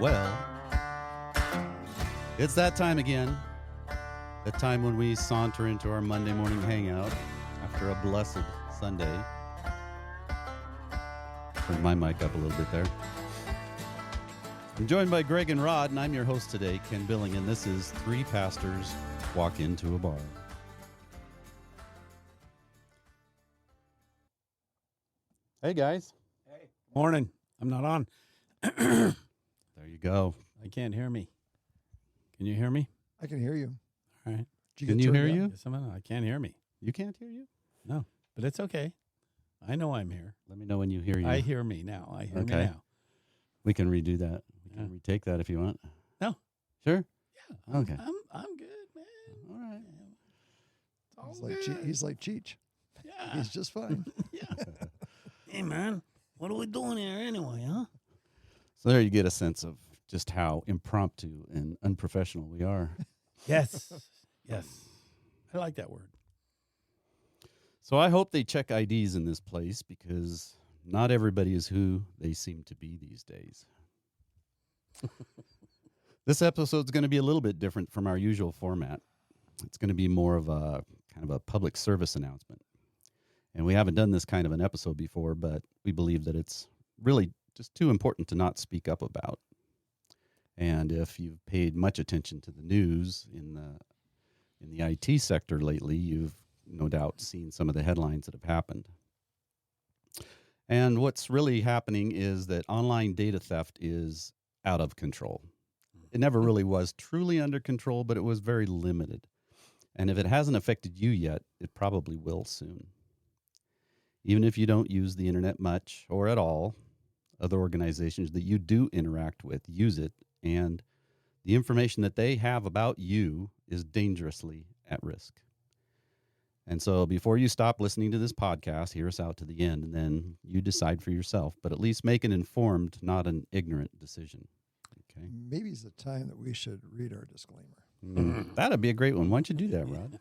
Well, it's that time again. That time when we saunter into our Monday morning hangout after a blessed Sunday. Turn my mic up a little bit there. I'm joined by Greg and Rod, and I'm your host today, Ken Billing, and this is Three Pastors Walk Into a Bar. Hey, guys. Hey. Morning. I'm not on. There you go. I can't hear me. Can you hear me? I can hear you. All right. Can you hear you? Yes, I can't hear me. You can't hear you? No, but it's okay. I know I'm here. Let me know when you hear you. I hear me now. I hear me now. We can redo that. We can retake that if you want. No. Sure? Yeah. Okay. I'm good, man. All right. It's all good. He's like Cheech. Yeah. He's just fine. Yeah. Hey, man. What are we doing here anyway, huh? So there you get a sense of just how impromptu and unprofessional we are. Yes. Yes. I like that word. So I hope they check IDs in this place because not everybody is who they seem to be these days. This episode is going to be a little bit different from our usual format. It's going to be more of a kind of a public service announcement. And we haven't done this kind of an episode before, but we believe that it's really just too important to not speak up about. And if you've paid much attention to the news in the IT sector lately, you've no doubt seen some of the headlines that have happened. And what's really happening is that online data theft is out of control. It never really was truly under control, but it was very limited. And if it hasn't affected you yet, it probably will soon. Even if you don't use the internet much or at all, other organizations that you do interact with use it, and the information that they have about you is dangerously at risk. And so before you stop listening to this podcast, hear us out to the end, and then you decide for yourself, but at least make an informed, not an ignorant decision. Okay. Maybe it's the time that we should read our disclaimer. That'd be a great one. Why don't you do that, Rod?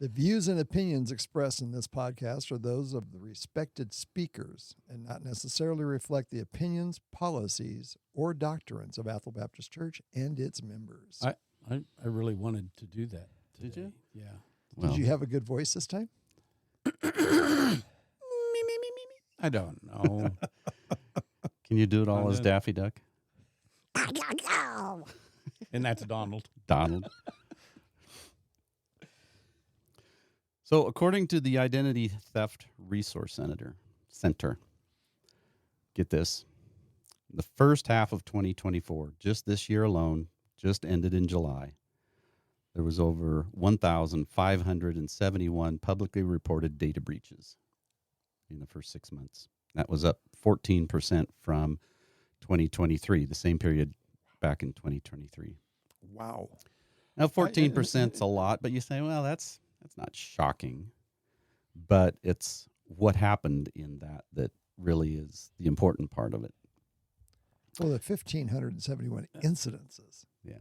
The views and opinions expressed in this podcast are those of the respected speakers and not necessarily reflect the opinions, policies, or doctrines of Bethel Baptist Church and its members. I really wanted to do that today. Did you? Yeah. Well, Did you have a good voice this time? I don't know. can you do it all as Daffy Duck? And that's Donald. Donald. So according to the Identity Theft Resource Center, get this, the first half of 2024, just this year alone, just ended in July, there was over 1,571 publicly reported data breaches in the first 6 months. That was up 14% from 2023, the same period back in 2023. Wow. Now, 14% is a lot, but you say, well, that's not shocking. But it's what happened in that really is the important part of it. Well, the 1,571 incidences. Yeah.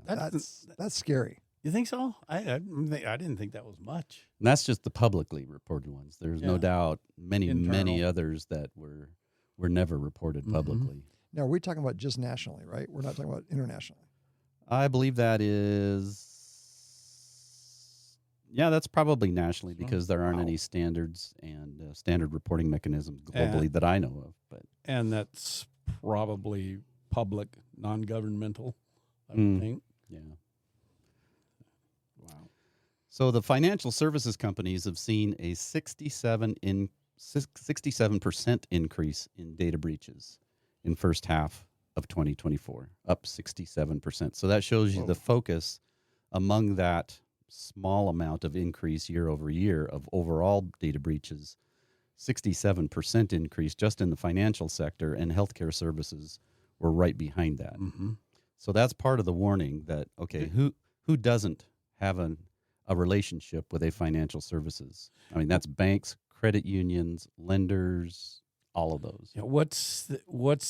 That's scary. You think so? I didn't think that was much. And that's just the publicly reported ones. There's no doubt many Internal. others that were never reported publicly. Now, we're talking about just nationally, right? We're not talking about internationally. I believe that is, that's probably nationally because there aren't any standards and standard reporting mechanisms globally that I know of. And that's probably public, non-governmental, I would think. Yeah. Wow. So the financial services companies have seen a 67% increase in data breaches in first half of 2024, up 67%. So that shows you Whoa. the focus among that small amount of increase year over year of overall data breaches. 67% increase just in the financial sector, and healthcare services were right behind that. Mm-hmm. So that's part of the warning that, okay, who doesn't have a relationship with a financial services? I mean, that's banks, credit unions, lenders, all of those. Yeah, what's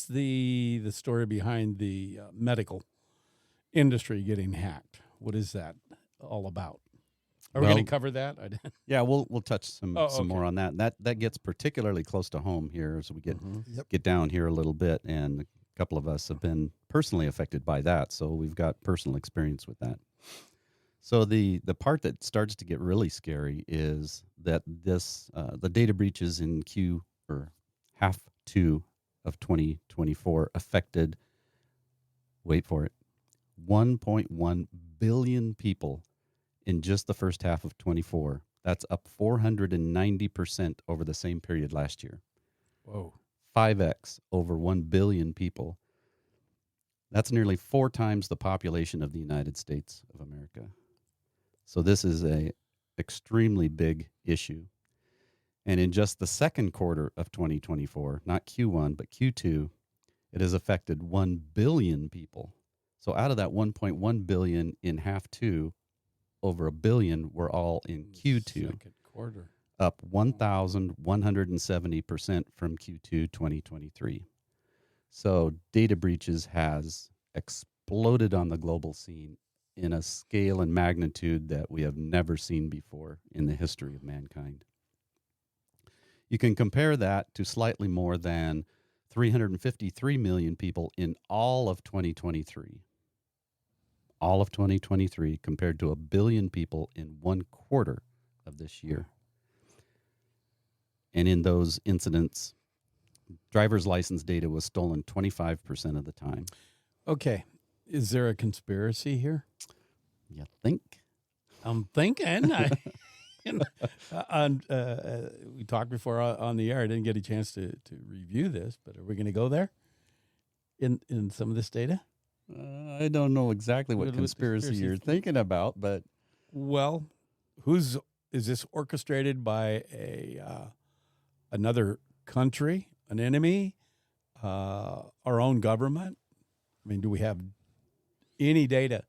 the story behind the medical industry getting hacked? What is that all about? Are we Well, going to cover that? Yeah, we'll touch some okay. more on that. That gets particularly close to home here as we Mhm. get down here a little bit, and a couple of us have been personally affected by that, so we've got personal experience with that. So the part that starts to get really scary is that this the data breaches in half two of 2024 affected, wait for it, 1.1 billion people in just the first half of 24. That's up 490% over the same period last year. Whoa. 5x over 1 billion people. That's nearly 4 times the population of the United States of America. So this is a extremely big issue. And in just the second quarter of 2024, not Q1, but Q2, it has affected 1 billion people. So out of that 1.1 billion in half two, over 1 billion were all in Q2, Second quarter. up 1,170% from Q2 2023. So data breaches has exploded on the global scene in a scale and magnitude that we have never seen before in the history of mankind. You can compare that to slightly more than 353 million people in all of 2023. All of 2023 compared to 1 billion people in 1 quarter of this year. And in those incidents, driver's license data was stolen 25% of the time. Okay. Is there a conspiracy here? You think? I'm thinking. We talked before on the air. I didn't get a chance to review this, but are we going to go there in some of this data? I don't know exactly what What conspiracy you're thinking about, but well, is this orchestrated by another country, an enemy, our own government? I mean, do we have any data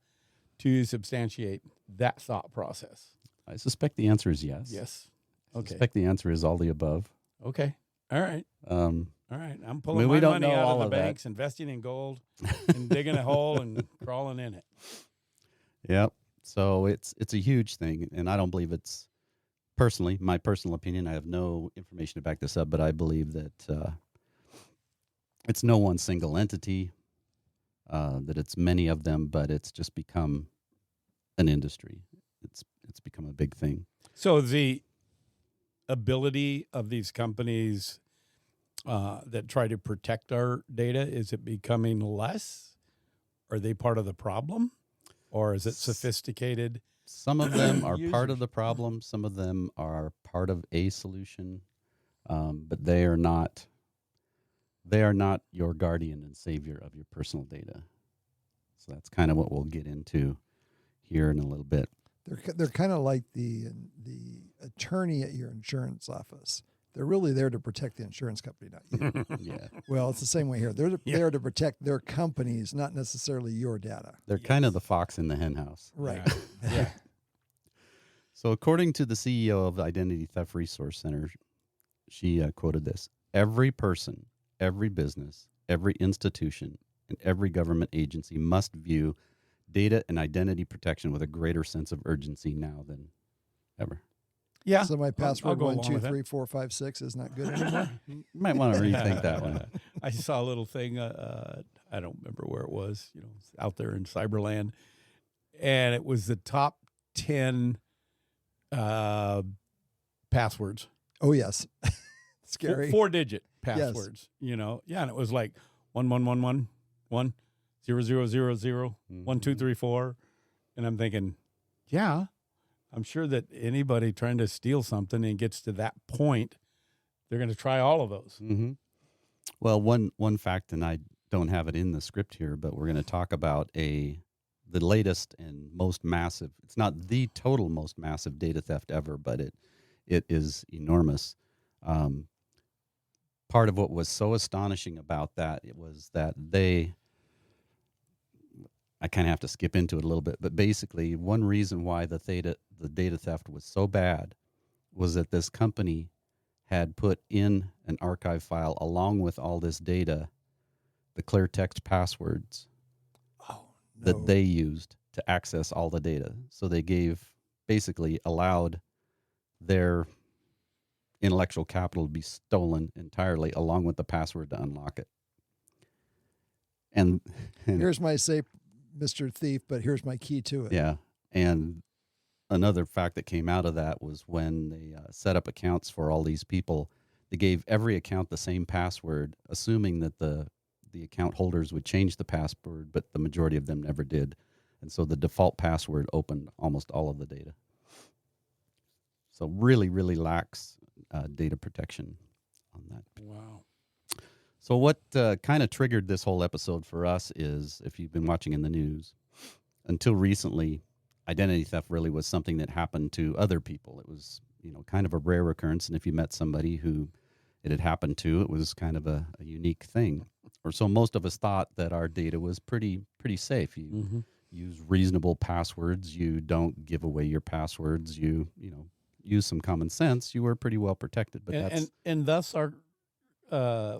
to substantiate that thought process? I suspect the answer is yes. Yes. I Okay. suspect the answer is all the above. Okay. All right. Um, All right. I'm pulling we my don't money know out all of the of that. banks, investing in gold, and digging a hole and crawling in it. Yep. So it's a huge thing, and I don't believe it's personally my personal opinion. I have no information to back this up, but I believe that it's no one single entity, that it's many of them, but it's just become an industry. It's become a big thing. So the ability of these companies that try to protect our data, is it becoming less? Are they part of the problem? Or is it sophisticated? Some of them are part of Users. the problem. Some of them are part of a solution, but they are not. They are not your guardian and savior of your personal data. So that's kind of what we'll get into here in a little bit. They're kind of like the attorney at your insurance office. They're really there to protect the insurance company, not you. Yeah, Well, it's the same way here. They're there to protect their companies, not necessarily your data. they're kind of the fox in the hen house. Right. Yeah. So according to the CEO of the Identity Theft Resource Center, she quoted this: "Every person, every business, every institution, and every government agency must view data and identity protection with a greater sense of urgency now than ever." Yeah. So my password go one along two with that. 3 4 5 6 is not good anymore. You might want to rethink that one. I saw a little thing. I don't remember where it was. Out there in Cyberland, and it was the top 10 passwords. Oh yes, scary. 4-digit passwords. Yeah, and it was like 1111 1 2 3 4, and I'm thinking, yeah. I'm sure that anybody trying to steal something and gets to that point, they're going to try all of those. Mm-hmm. Well, one fact, and I don't have it in the script here, but we're going to talk about the latest and most massive. It's not the total most massive data theft ever, but it is enormous. Part of what was so astonishing about that it was that I kind of have to skip into it a little bit, but basically one reason why the data theft was so bad was that this company had put in an archive file along with all this data, the clear text passwords that they used to access all the data. So they basically allowed their intellectual capital to be stolen entirely along with the password to unlock it. And here's my say, Mr. Thief, but here's my key to it. Yeah. And another fact that came out of that was when they set up accounts for all these people, they gave every account the same password, assuming that the account holders would change the password, but the majority of them never did. And so the default password opened almost all of the data. So really, really lacks data protection on that. Wow. So what kind of triggered this whole episode for us is, if you've been watching in the news, until recently, identity theft really was something that happened to other people. It was, kind of a rare occurrence. And if you met somebody who it had happened to, it was kind of a unique thing. Or so most of us thought that our data was pretty safe. You use reasonable passwords. You don't give away your passwords. You use some common sense. You were pretty well protected. But and thus our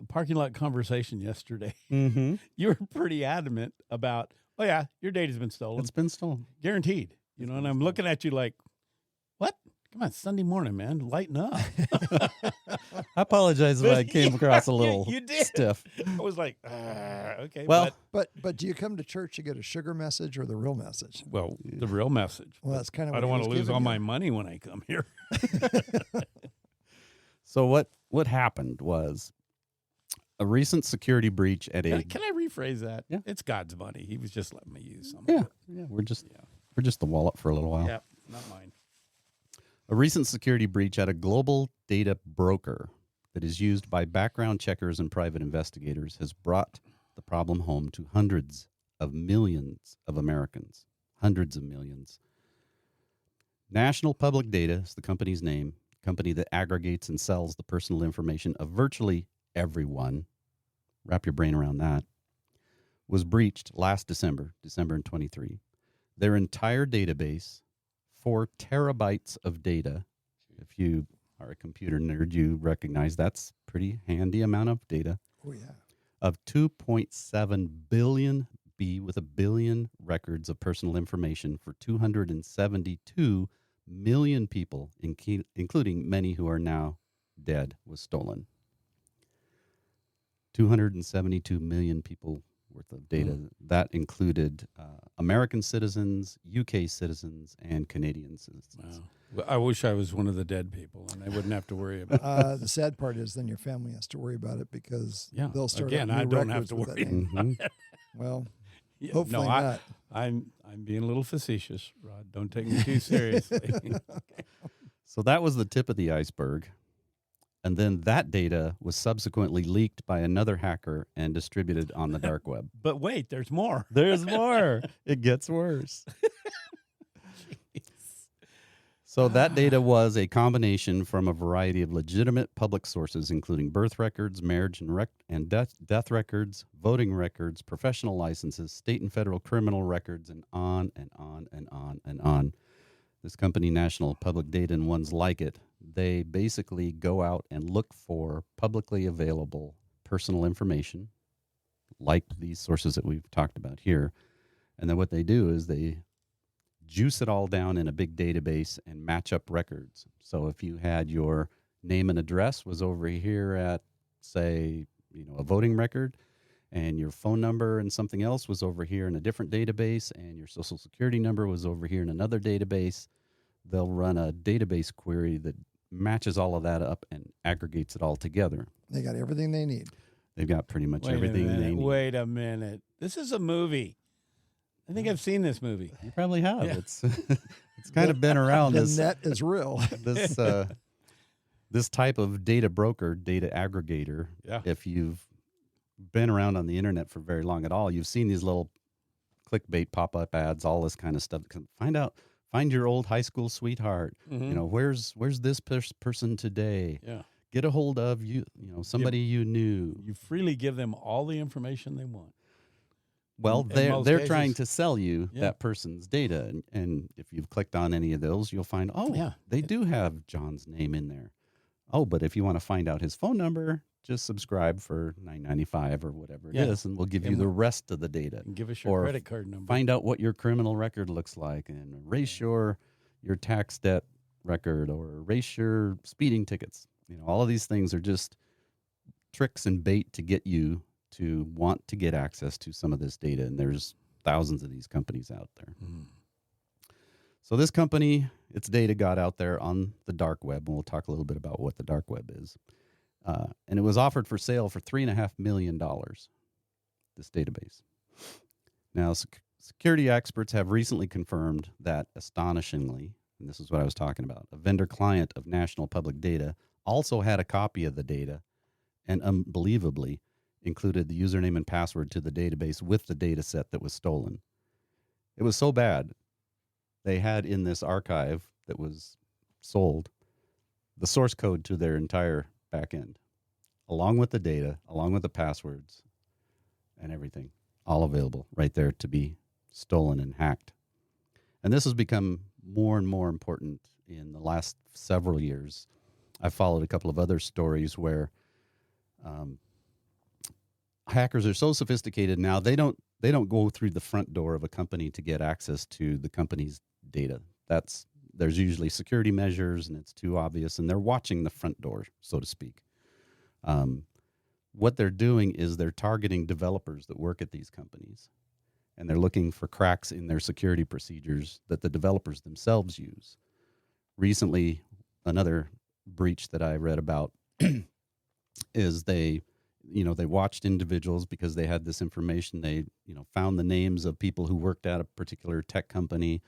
parking lot conversation yesterday. Mm-hmm. You were pretty adamant about, oh yeah, your data's been stolen. It's been stolen. Guaranteed. And I'm looking at you like, what? Come on, Sunday morning, man. Lighten up. I apologize if I came across a little you did. stiff. I was like, okay. Well, but do you come to church to get a sugar message or the real message? Well, the real message. Well, that's kind of I what don't he want to was lose giving all you. my money when I come here. So what happened was a recent security breach at a Can I rephrase that? Yeah. It's God's money. He was just letting me use some yeah of it. yeah we're just the wallet for a little while. Yeah, not mine. A recent security breach at a global data broker that is used by background checkers and private investigators has brought the problem home to hundreds of millions of Americans. Hundreds of millions. National Public Data is the company's name, company that aggregates and sells the personal information of virtually everyone. Wrap your brain around that. Was breached last December in 23. Their entire database, 4 terabytes of data. If you are a computer nerd, you recognize that's pretty handy amount of data. Oh, yeah. Of 2.7 billion, with a billion records of personal information for 272 million people, including many who are now dead, was stolen. 272 million people worth of data. That included American citizens, UK citizens, and Canadian citizens. Wow. Well, I wish I was one of the dead people and I wouldn't have to worry about it. The sad part is then your family has to worry about it because they'll start again, up new I don't have records to with worry that name. Mhm. Well, Yeah, hopefully no, not. I'm being a little facetious, Rod. Don't take me too seriously. So that was the tip of the iceberg. And then that data was subsequently leaked by another hacker and distributed on the dark web. But wait, there's more. There's more. It gets worse. So that data was a combination from a variety of legitimate public sources, including birth records, marriage and death records, voting records, professional licenses, state and federal criminal records, and on and on and on and on. This company, National Public Data, and ones like it, they basically go out and look for publicly available personal information, like these sources that we've talked about here. And then what they do is they juice it all down in a big database and match up records. So if you had your name and address was over here at, say, a voting record, and your phone number and something else was over here in a different database, and your social security number was over here in another database, they'll run a database query that matches all of that up and aggregates it all together. They got everything they need. They've got pretty much everything they need. Wait a minute. This is a movie. I think I've seen this movie. You probably have. Yeah. It's kind of been around. The This net is real. this type of data broker, data aggregator. Yeah. If you've been around on the internet for very long at all, you've seen these little clickbait pop-up ads, all this kind of stuff. Find your old high school sweetheart. Mhm. Where's this person today? Yeah. Get a hold of somebody you knew. You freely give them all the information they want. Well, In most they're cases. trying to sell you Yeah. that person's data, and if you've clicked on any of those, you'll find they do have John's name in there. Oh, but if you want to find out his phone number, just subscribe for $9.95 or whatever it is, and we'll give you the rest of the data. And give us your Or credit card number. Find out what your criminal record looks like, and erase your tax debt record, or erase your speeding tickets. All of these things are just tricks and bait to get you to want to get access to some of this data, and there's thousands of these companies out there. Mhm. So this company, its data got out there on the dark web, and we'll talk a little bit about what the dark web is. And it was offered for sale for $3.5 million, this database. Now, security experts have recently confirmed that, astonishingly, and this is what I was talking about, a vendor client of National Public Data also had a copy of the data and unbelievably included the username and password to the database with the data set that was stolen. It was so bad, they had in this archive that was sold the source code to their entire backend, along with the data, along with the passwords and everything, all available right there to be stolen and hacked. And this has become more and more important in the last several years. I've followed a couple of other stories where hackers are so sophisticated now, they don't go through the front door of a company to get access to the company's data. There's usually security measures, and it's too obvious, and they're watching the front door, so to speak. What they're doing is they're targeting developers that work at these companies, and they're looking for cracks in their security procedures that the developers themselves use. Recently, another breach that I read about is they watched individuals because they had this information. They, found the names of people who worked at a particular tech company.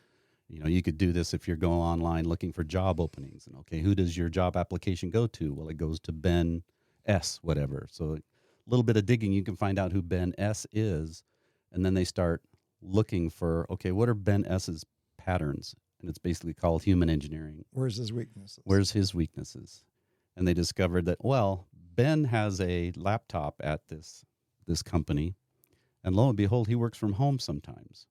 You could do this if you're going online looking for job openings. And okay, who does your job application go to? Well, it goes to Ben S, whatever. So a little bit of digging, you can find out who Ben S is. And then they start looking for, okay, what are Ben S's patterns? And it's basically called human engineering. Where's his weaknesses? Where's his weaknesses? And they discovered that, well, Ben has a laptop at this company, and lo and behold, he works from home sometimes.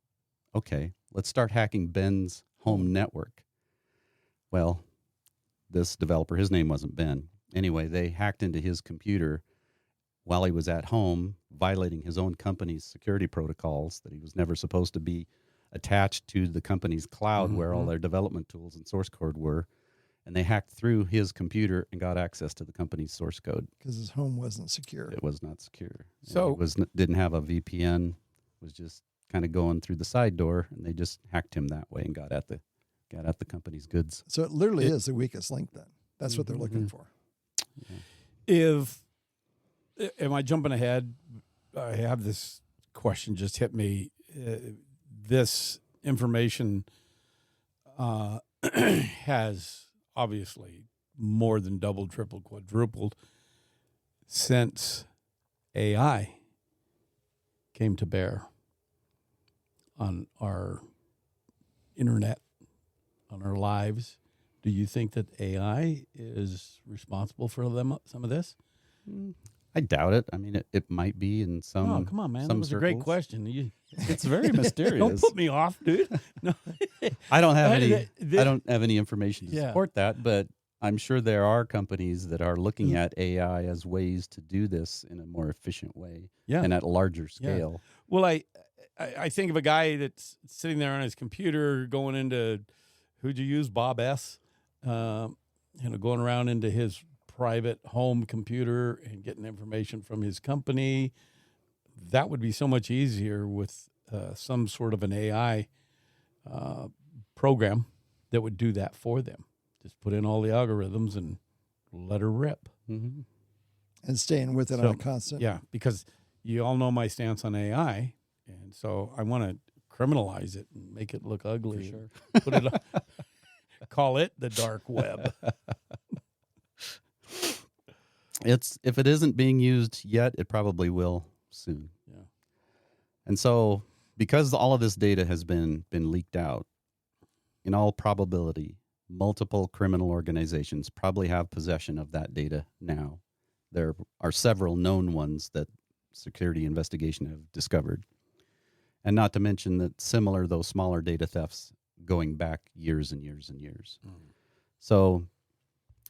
Okay, let's start hacking Ben's home network. Well, this developer, his name wasn't Ben. Anyway, they hacked into his computer while he was at home, violating his own company's security protocols, that he was never supposed to be attached to the company's cloud where all their development tools and source code were. And they hacked through his computer and got access to the company's source code. Because his home wasn't secure. It was not secure. So it didn't have a VPN, was just kind of going through the side door, and they just hacked him that way and got at the company's goods. So it literally is the weakest link then. That's what they're looking for. Am I jumping ahead? I have this question just hit me. This information has obviously more than doubled, tripled, quadrupled since AI came to bear on our internet, on our lives. Do you think that AI is responsible for some of this? I doubt it. I mean, it might be in some. Oh, come on, man! Some That was a great circles. question. It's very mysterious. Don't put me off, dude. No. I don't have any. The- I don't have any information to Yeah. support that, but I'm sure there are companies that are looking at AI as ways to do this in a more efficient way Yeah. and at a larger scale. Well, I think of a guy that's sitting there on his computer going into, who'd you use, Bob S? Going around into his private home computer and getting information from his company. That would be so much easier with some sort of an AI program that would do that for them. Just put in all the algorithms and let her rip. Mm-hmm. And staying with it on a constant. Yeah, because you all know my stance on AI, and so I want to criminalize it and make it look ugly. For sure. Put it on, call it the dark web. if it isn't being used yet, it probably will soon. Yeah. And so, because all of this data has been leaked out, in all probability, multiple criminal organizations probably have possession of that data now. There are several known ones that security investigation have discovered. And not to mention that similar, though smaller data thefts going back years and years and years. So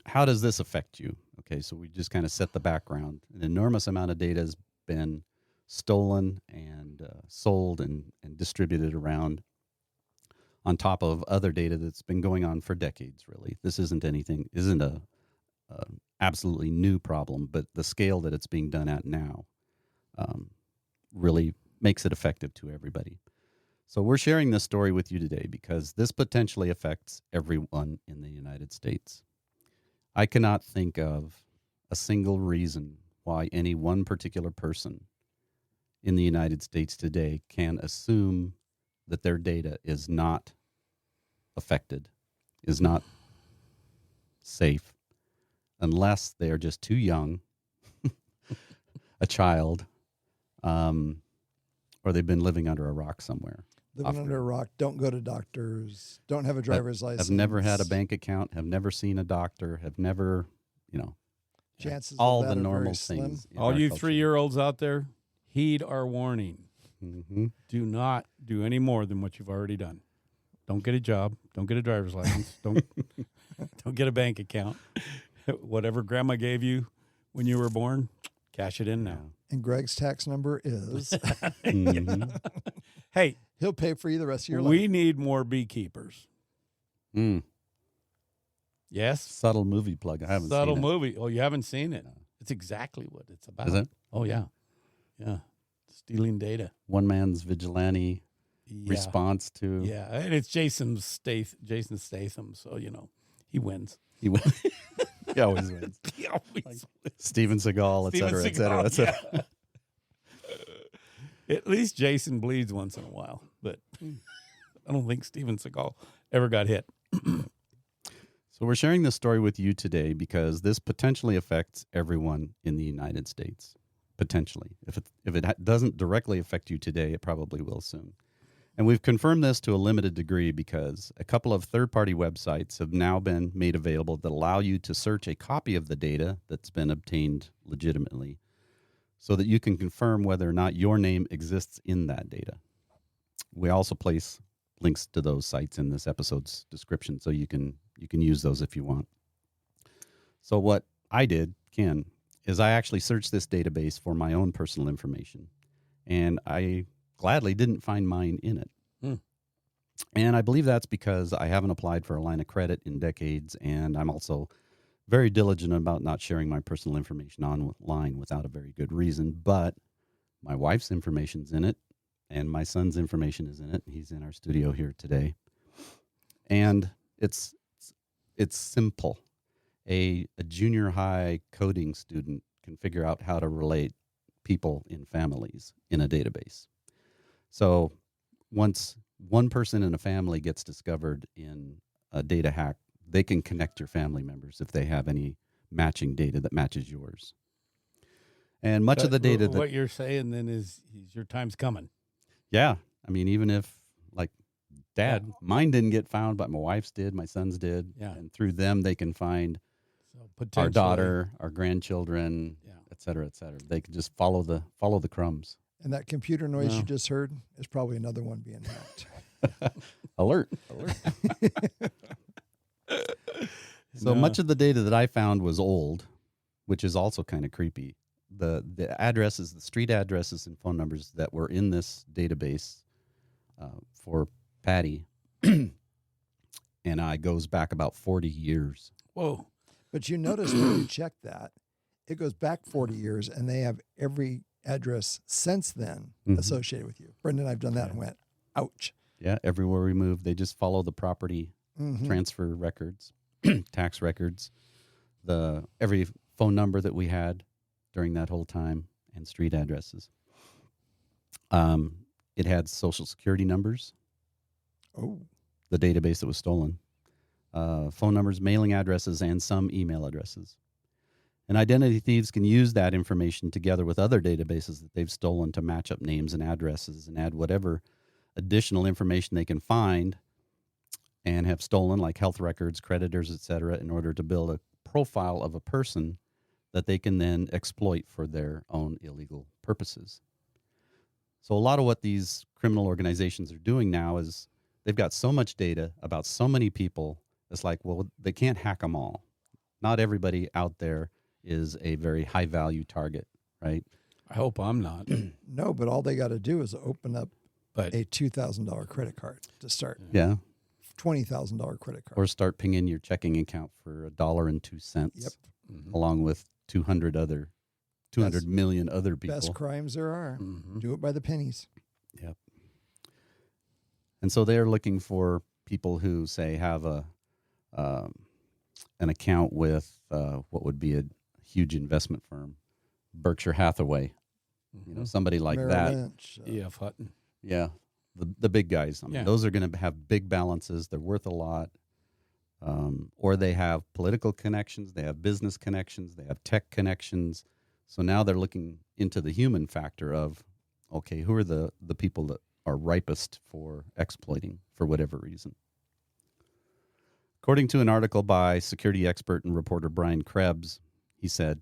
how does this affect you? Okay, so we just kind of set the background. An enormous amount of data has been stolen and sold and distributed around on top of other data that's been going on for decades, really. This isn't a absolutely new problem, but the scale that it's being done at now really makes it effective to everybody. So we're sharing this story with you today because this potentially affects everyone in the United States. I cannot think of a single reason why any one particular person in the United States today can assume that their data is not affected, is not safe, unless they are just too young, a child, or they've been living under a rock somewhere. Living under a rock, don't go to doctors, don't have a driver's license. Have never had a bank account, have never seen a doctor, have never, chances all of that the are normal very slim. things. in All our you culture. 3-year-olds out there, heed our warning. Mhm. Do not do any more than what you've already done. Don't get a job. Don't get a driver's license. Don't get a bank account. Whatever grandma gave you when you were born, cash it in now. And Greg's tax number is, Mhm. Hey, he'll pay for you the rest of your life. we need more beekeepers. Mm. Yes? Subtle movie plug. I haven't Subtle seen it. movie. Oh, you haven't seen it? It's exactly what it's about. Is it? Oh, yeah. Yeah. Stealing data. One man's vigilante Yeah. response to Yeah. And it's Jason Statham. So, he wins. he always wins. He always Steven Seagal, et cetera, et cetera, et cetera. yeah. At least Jason bleeds once in a while, but I don't think Steven Seagal ever got hit. So we're sharing this story with you today because this potentially affects everyone in the United States. Potentially. If it doesn't directly affect you today, it probably will soon. And we've confirmed this to a limited degree because a couple of third-party websites have now been made available that allow you to search a copy of the data that's been obtained legitimately so that you can confirm whether or not your name exists in that data. We also place links to those sites in this episode's description so you can use those if you want. So what I did, Ken, is I actually searched this database for my own personal information, and I gladly didn't find mine in it. And I believe that's because I haven't applied for a line of credit in decades, and I'm also very diligent about not sharing my personal information online without a very good reason. But my wife's information's in it, and my son's information is in it. He's in our studio here today. And it's simple. A junior high coding student can figure out how to relate people in families in a database. So once one person in a family gets discovered in a data hack, they can connect your family members if they have any matching data that matches yours. And much of the data what you're saying then is your time's coming. Yeah. I mean, even if, like, Dad, mine didn't get found, but my wife's did, my son's did. Yeah. And through them, they can find So our daughter, our grandchildren, Yeah. et cetera, et cetera. They can just follow the crumbs. And that computer noise No. you just heard is probably another one being hacked. Alert. So No. much of the data that I found was old, which is also kind of creepy. The addresses, the street addresses and phone numbers that were in this database for Patty and I goes back about 40 years. Whoa. But you notice when you check that, it goes back 40 years, and they have every address since then Mhm. associated with you. Brendan and I've done that and went, ouch. Yeah, everywhere we move, they just follow the property Mhm. transfer records, tax records, every phone number that we had during that whole time, and street addresses. It had social security numbers, Oh, the database that was stolen, phone numbers, mailing addresses, and some email addresses. And identity thieves can use that information together with other databases that they've stolen to match up names and addresses and add whatever additional information they can find and have stolen, like health records, creditors, etc., in order to build a profile of a person that they can then exploit for their own illegal purposes. So a lot of what these criminal organizations are doing now is they've got so much data about so many people. It's like, well, they can't hack them all. Not everybody out there is a very high value target, right? I hope I'm not. No, but all they got to do is open up But a $2,000 credit card to start. Yeah. $20,000 credit card. Or start pinging your checking account for $1.02. Yep. Along with 200 million other people. Best crimes there are. Mhm. Do it by the pennies. Yep. And so they're looking for people who, say, have an account with what would be a huge investment firm, Berkshire Hathaway, somebody like Merrill that. Lynch. E.F. Hutton. Yeah, the big guys. I mean, Yeah. those are going to have big balances. They're worth a lot. Or they have political connections. They have business connections. They have tech connections. So now they're looking into the human factor of, okay, who are the people that are ripest for exploiting for whatever reason. According to an article by security expert and reporter Brian Krebs, he said,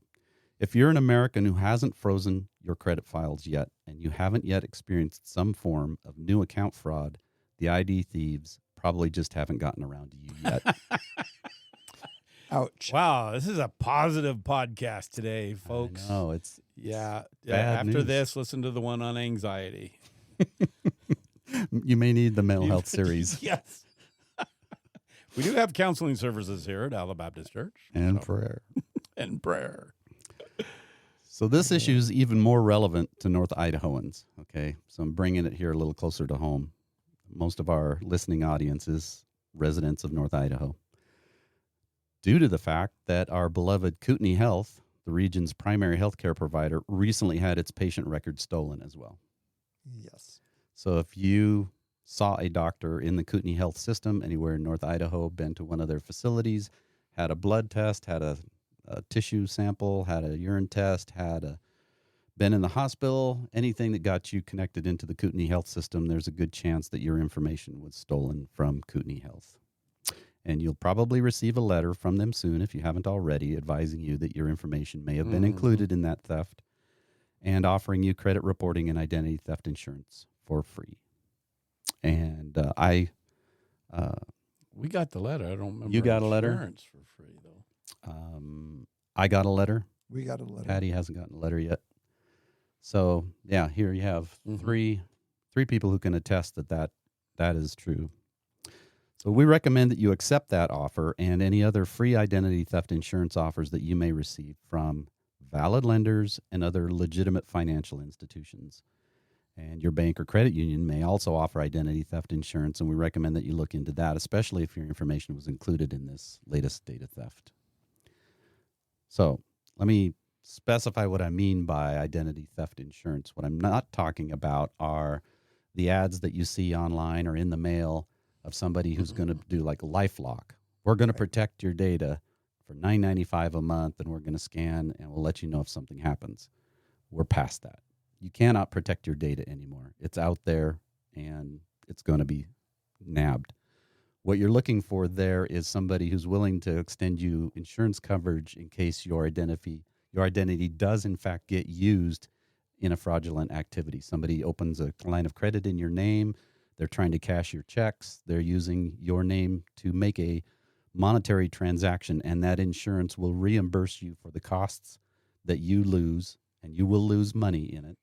if you're an American who hasn't frozen your credit files yet and you haven't yet experienced some form of new account fraud, the ID thieves probably just haven't gotten around to you yet. Ouch. Wow, this is a positive podcast today, folks. No, it's Yeah. Bad After news. this, listen to the one on anxiety. you may need the mental health series Yes. We do have counseling services here at Alabama Baptist Church. and So- prayer. and prayer. So this issue is even more relevant to North Idahoans. Okay, so I'm bringing it here a little closer to home. Most of our listening audience is residents of North Idaho. Due to the fact that our beloved Kootenai Health, the region's primary healthcare provider, recently had its patient record stolen as well. Yes. So if you saw a doctor in the Kootenai Health system anywhere in North Idaho, been to one of their facilities, had a blood test, had a tissue sample, had a urine test, been in the hospital, anything that got you connected into the Kootenai Health system, there's a good chance that your information was stolen from Kootenai Health. And you'll probably receive a letter from them soon, if you haven't already, advising you that your information may have been included in that theft and offering you credit reporting and identity theft insurance for free. And We got the letter. I don't remember. You got a letter? Insurance for free, though. I got a letter. We got a letter. Patty hasn't gotten a letter yet. So, yeah, here you have Mhm. three people who can attest that is true. So we recommend that you accept that offer and any other free identity theft insurance offers that you may receive from valid lenders and other legitimate financial institutions. And your bank or credit union may also offer identity theft insurance, and we recommend that you look into that, especially if your information was included in this latest data theft. So let me specify what I mean by identity theft insurance. What I'm not talking about are the ads that you see online or in the mail of somebody who's going to do like LifeLock. We're going to protect your data for $9.95 a month, and we're going to scan, and we'll let you know if something happens. We're past that. You cannot protect your data anymore. It's out there, and it's going to be nabbed. What you're looking for there is somebody who's willing to extend you insurance coverage in case your identity does, in fact, get used in a fraudulent activity. Somebody opens a line of credit in your name. They're trying to cash your checks. They're using your name to make a monetary transaction, and that insurance will reimburse you for the costs that you lose, and you will lose money in it.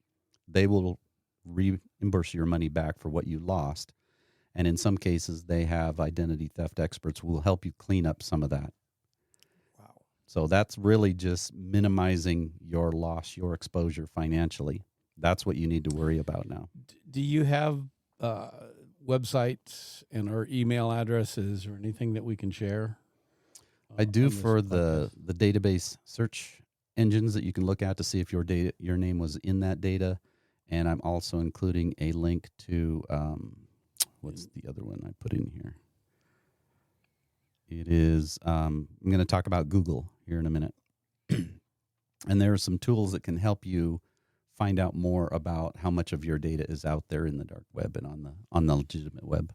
They will reimburse your money back for what you lost. And in some cases, they have identity theft experts who will help you clean up some of that. Wow. So that's really just minimizing your loss, your exposure financially. That's what you need to worry about now. Do you have websites and our email addresses or anything that we can share? I do on this for podcast? the database search engines that you can look at to see if your name was in that data. And I'm also including a link to, what's the other one I put in here? It is, I'm going to talk about Google here in a minute. And there are some tools that can help you find out more about how much of your data is out there in the dark web and on the legitimate web.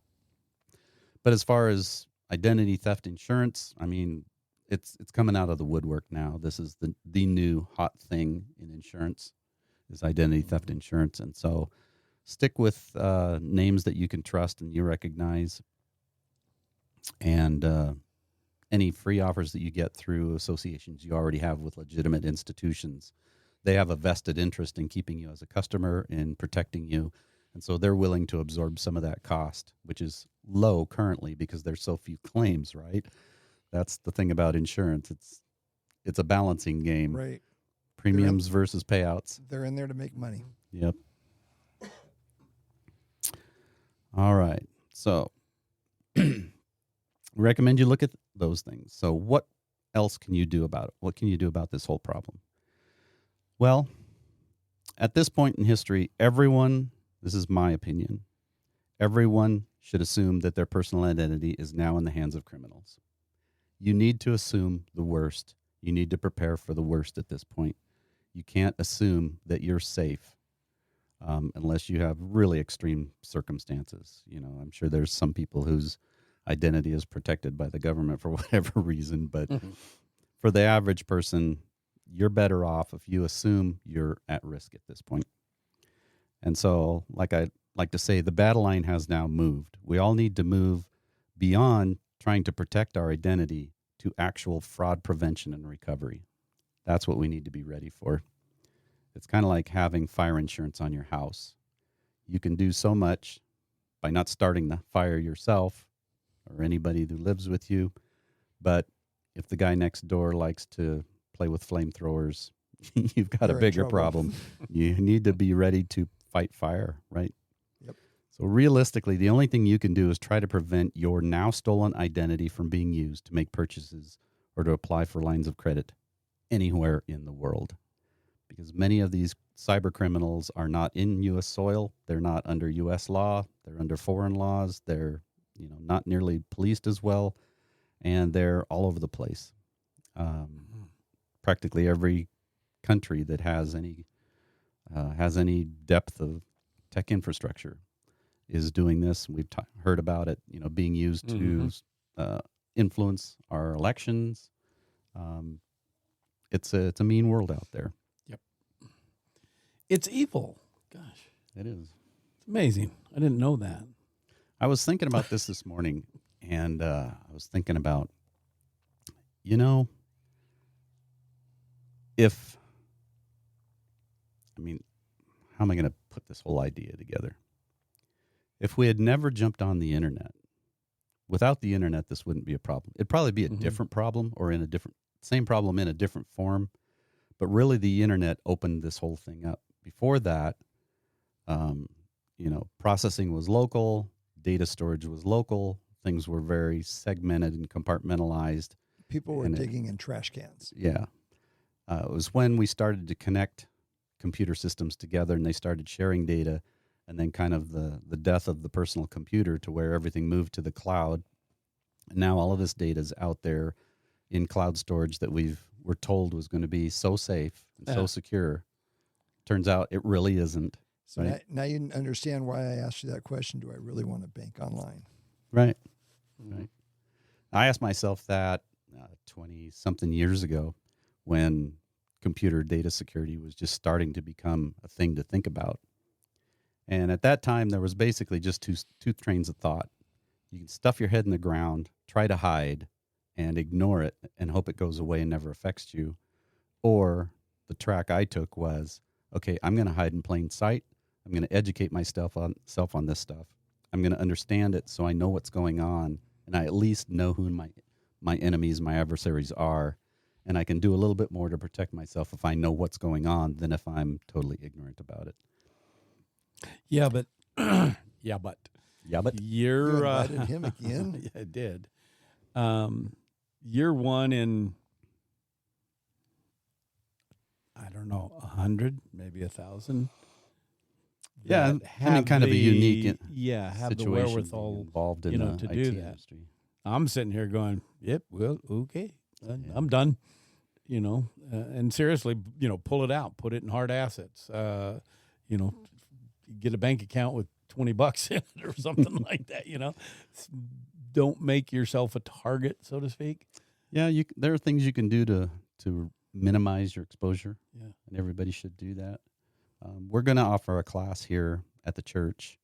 But as far as identity theft insurance, I mean, it's coming out of the woodwork now. This is the new hot thing in insurance is identity theft insurance. And so stick with names that you can trust and you recognize. And any free offers that you get through associations you already have with legitimate institutions, they have a vested interest in keeping you as a customer and protecting you. And so they're willing to absorb some of that cost, which is low currently because there's so few claims, right? That's the thing about insurance. It's a balancing game. Right. Premiums versus payouts. They're in there to make money. Yep. All right. So recommend you look at those things. So what else can you do about it? What can you do about this whole problem? Well, at this point in history, everyone, this is my opinion, everyone should assume that their personal identity is now in the hands of criminals. You need to assume the worst. You need to prepare for the worst at this point. You can't assume that you're safe unless you have really extreme circumstances. You know, I'm sure there's some people whose identity is protected by the government for whatever reason, but for the average person, you're better off if you assume you're at risk at this point. And so, like I like to say, the battle line has now moved. We all need to move beyond trying to protect our identity to actual fraud prevention and recovery. That's what we need to be ready for. It's kind of like having fire insurance on your house. You can do so much by not starting the fire yourself or anybody who lives with you. But if the guy next door likes to play with flamethrowers, you've got You're a in bigger trouble. problem. You need to be ready to fight fire, right? Yep. So realistically, the only thing you can do is try to prevent your now stolen identity from being used to make purchases or to apply for lines of credit anywhere in the world. Because many of these cyber criminals are not in U.S. soil. They're not under U.S. law. They're under foreign laws. They're not nearly policed as well. And they're all over the place. Practically every country that has any depth of tech infrastructure is doing this. We've heard about it, being used to influence our elections. It's a mean world out there. Yep. It's evil. Gosh, It is. it's amazing. I didn't know that. I was thinking about this morning, and I was thinking about, how am I going to put this whole idea together? If we had never jumped on the internet, without the internet, this wouldn't be a problem. It'd probably be a different problem or same problem in a different form. But really, the internet opened this whole thing up. Before that, processing was local, data storage was local, things were very segmented and compartmentalized. People were digging in trash cans. Yeah. It was when we started to connect computer systems together and they started sharing data, and then kind of the death of the personal computer to where everything moved to the cloud. And now all of this data is out there in cloud storage that we're told was going to be so safe and so secure. Turns out it really isn't. So right? now you understand why I asked you that question. Do I really want to bank online? Right. Right. I asked myself that 20-something years ago when computer data security was just starting to become a thing to think about. And at that time, there was basically just two trains of thought. You can stuff your head in the ground, try to hide, and ignore it and hope it goes away and never affects you. Or the track I took was, okay, I'm going to hide in plain sight. I'm going to educate myself on this stuff. I'm going to understand it so I know what's going on, and I at least know who my enemies, my adversaries are, and I can do a little bit more to protect myself if I know what's going on than if I'm totally ignorant about it. Yeah, but Yeah, but You you're invited him again? Yeah, I did. You're one in, I don't know, 100, maybe 1,000. Yeah, that kind of a unique have the situation wherewithal involved in the to IT do that. industry. I'm sitting here going, yep, well, okay, I'm done. and seriously, pull it out, put it in hard assets. Get a bank account with $20 in it or something like that. Don't make yourself a target, so to speak. Yeah, there are things you can do to minimize your exposure. Yeah. And everybody should do that. We're going to offer a class here at the church,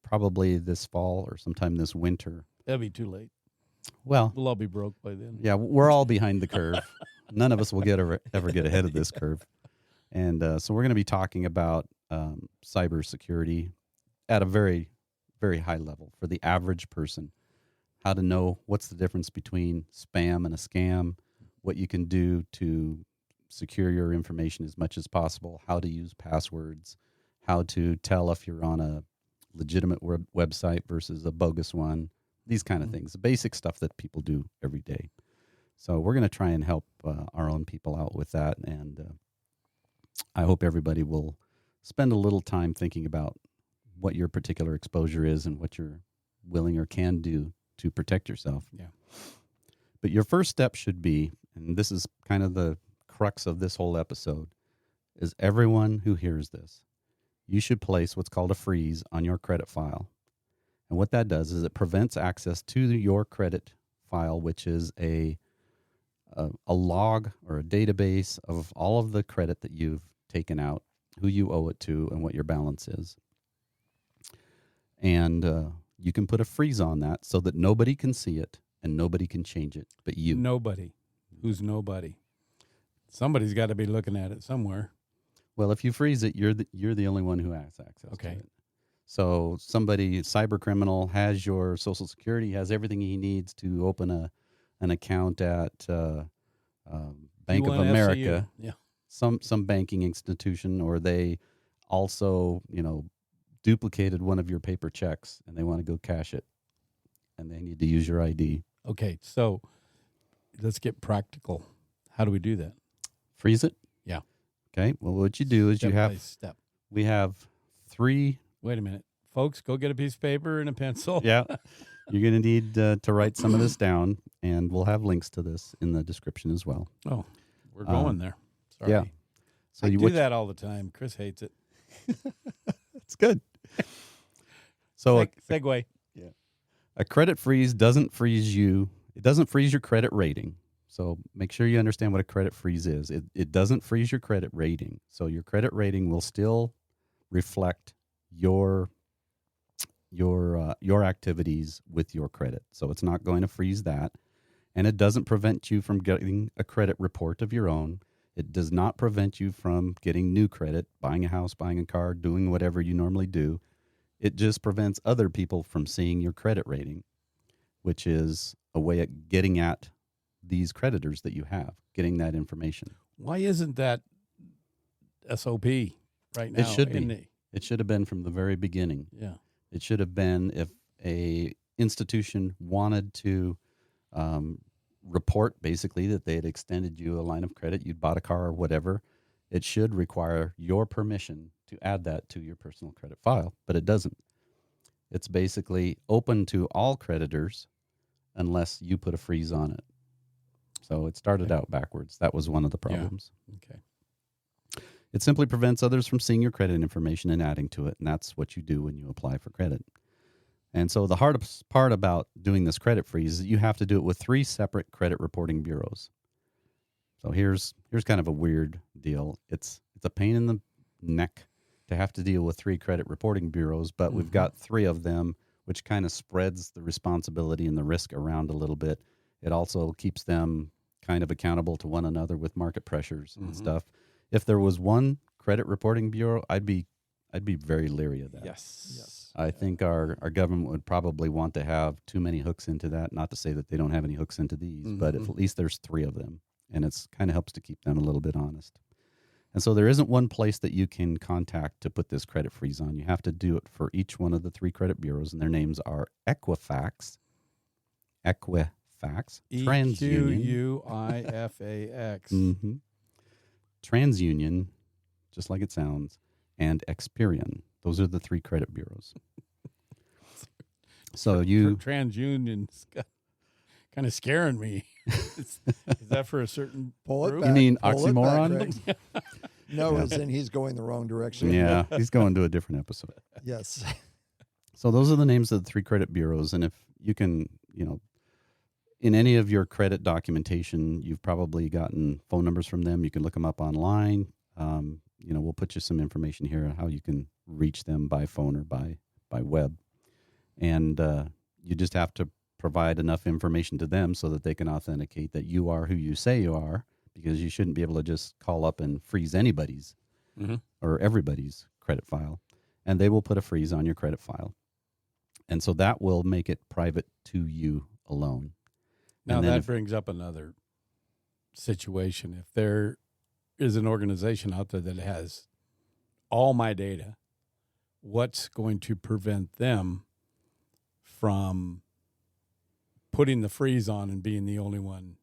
probably this fall or sometime this winter. That'll be too late. Well, We'll all be broke by then. yeah, we're all behind the curve. None of us will ever get ahead of this curve. And so we're going to be talking about cybersecurity at a very, very high level for the average person. How to know what's the difference between spam and a scam, what you can do to secure your information as much as possible, how to use passwords, how to tell if you're on a legitimate website versus a bogus one, these kind of things, the basic stuff that people do every day. So we're going to try and help our own people out with that. And I hope everybody will spend a little time thinking about what your particular exposure is and what you're willing or can do to protect yourself. Yeah. But your first step should be, and this is kind of the crux of this whole episode, is everyone who hears this, you should place what's called a freeze on your credit file. And what that does is it prevents access to your credit file, which is a log or a database of all of the credit that you've taken out, who you owe it to, and what your balance is. And you can put a freeze on that so that nobody can see it and nobody can change it but you. Nobody. Who's nobody? Somebody's got to be looking at it somewhere. Well, if you freeze it, you're the only one who has access to it. So somebody, cyber criminal, has your Social Security, has everything he needs to open an account at Bank of America, some banking institution, or they also, duplicated one of your paper checks and they want to go cash it, and they need to use your ID. Okay, so let's get practical. How do we do that? Freeze it? Yeah. Okay. Well, what you do is Step. We have 3. Wait a minute. Folks, go get a piece of paper and a pencil. Yeah. You're going to need to write some of this down, and we'll have links to this in the description as well. Oh, we're going there. Sorry. Yeah. So I do that all the time. Chris hates it. It's good. So segue. Yeah. A credit freeze doesn't freeze you. It doesn't freeze your credit rating. So make sure you understand what a credit freeze is. It doesn't freeze your credit rating. So your credit rating will still reflect your activities with your credit. So it's not going to freeze that. And it doesn't prevent you from getting a credit report of your own. It does not prevent you from getting new credit, buying a house, buying a car, doing whatever you normally do. It just prevents other people from seeing your credit rating, which is a way of getting at these creditors that you have, getting that information. Why isn't that SOP right now? It should be. It should have been from the very beginning. Yeah. It should have been if a institution wanted to report basically that they had extended you a line of credit, you'd bought a car or whatever, it should require your permission to add that to your personal credit file, but it doesn't. It's basically open to all creditors unless you put a freeze on it. So it started out backwards. That was one of the problems. Yeah. Okay. It simply prevents others from seeing your credit information and adding to it, and that's what you do when you apply for credit. And so the hardest part about doing this credit freeze is you have to do it with 3 separate credit reporting bureaus. So here's kind of a weird deal. It's a pain in the neck to have to deal with 3 credit reporting bureaus, but we've got 3 of them, which kind of spreads the responsibility and the risk around a little bit. It also keeps them kind of accountable to one another with market pressures and stuff. If there was one credit reporting bureau, I'd be very leery of that. Yes. I think our government would probably want to have too many hooks into that. Not to say that they don't have any hooks into these, but at least there's 3 of them, and it's kind of helps to keep them a little bit honest. And so there isn't one place that you can contact to put this credit freeze on. You have to do it for each one of the 3 credit bureaus, and their names are Equifax, TransUnion, EQUIFAX, TransUnion, just like it sounds, and Experian. Those are the 3 credit bureaus. So TransUnion's kind of scaring me. Is that for a certain Pull it group? back. You mean pull it back, oxymoron? Craig. No, as in he's going the wrong direction. Yeah, he's going to a different episode. Yes. So those are the names of the 3 credit bureaus. And if you can, in any of your credit documentation, you've probably gotten phone numbers from them. You can look them up online. We'll put you some information here on how you can reach them by phone or by web. And you just have to provide enough information to them so that they can authenticate that you are who you say you are, because you shouldn't be able to just call up and freeze anybody's or everybody's credit file. And they will put a freeze on your credit file. And so that will make it private to you alone. Now that brings up another situation. If there is an organization out there that has all my data, what's going to prevent them from putting the freeze on and being the only one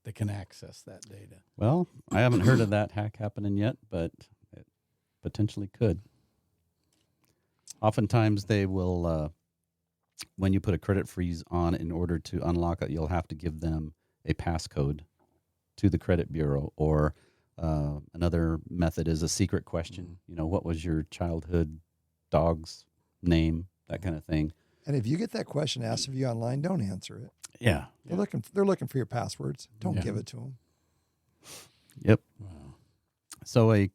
that can access that data? Well, I haven't heard of that hack happening yet, but it potentially could. Oftentimes they will, when you put a credit freeze on, in order to unlock it, you'll have to give them a passcode to the credit bureau, or another method is a secret question. What was your childhood dog's name? That kind of thing. And if you get that question asked of you online, don't answer it. Yeah. They're looking for your passwords. Don't give it to them. Yep. Wow. So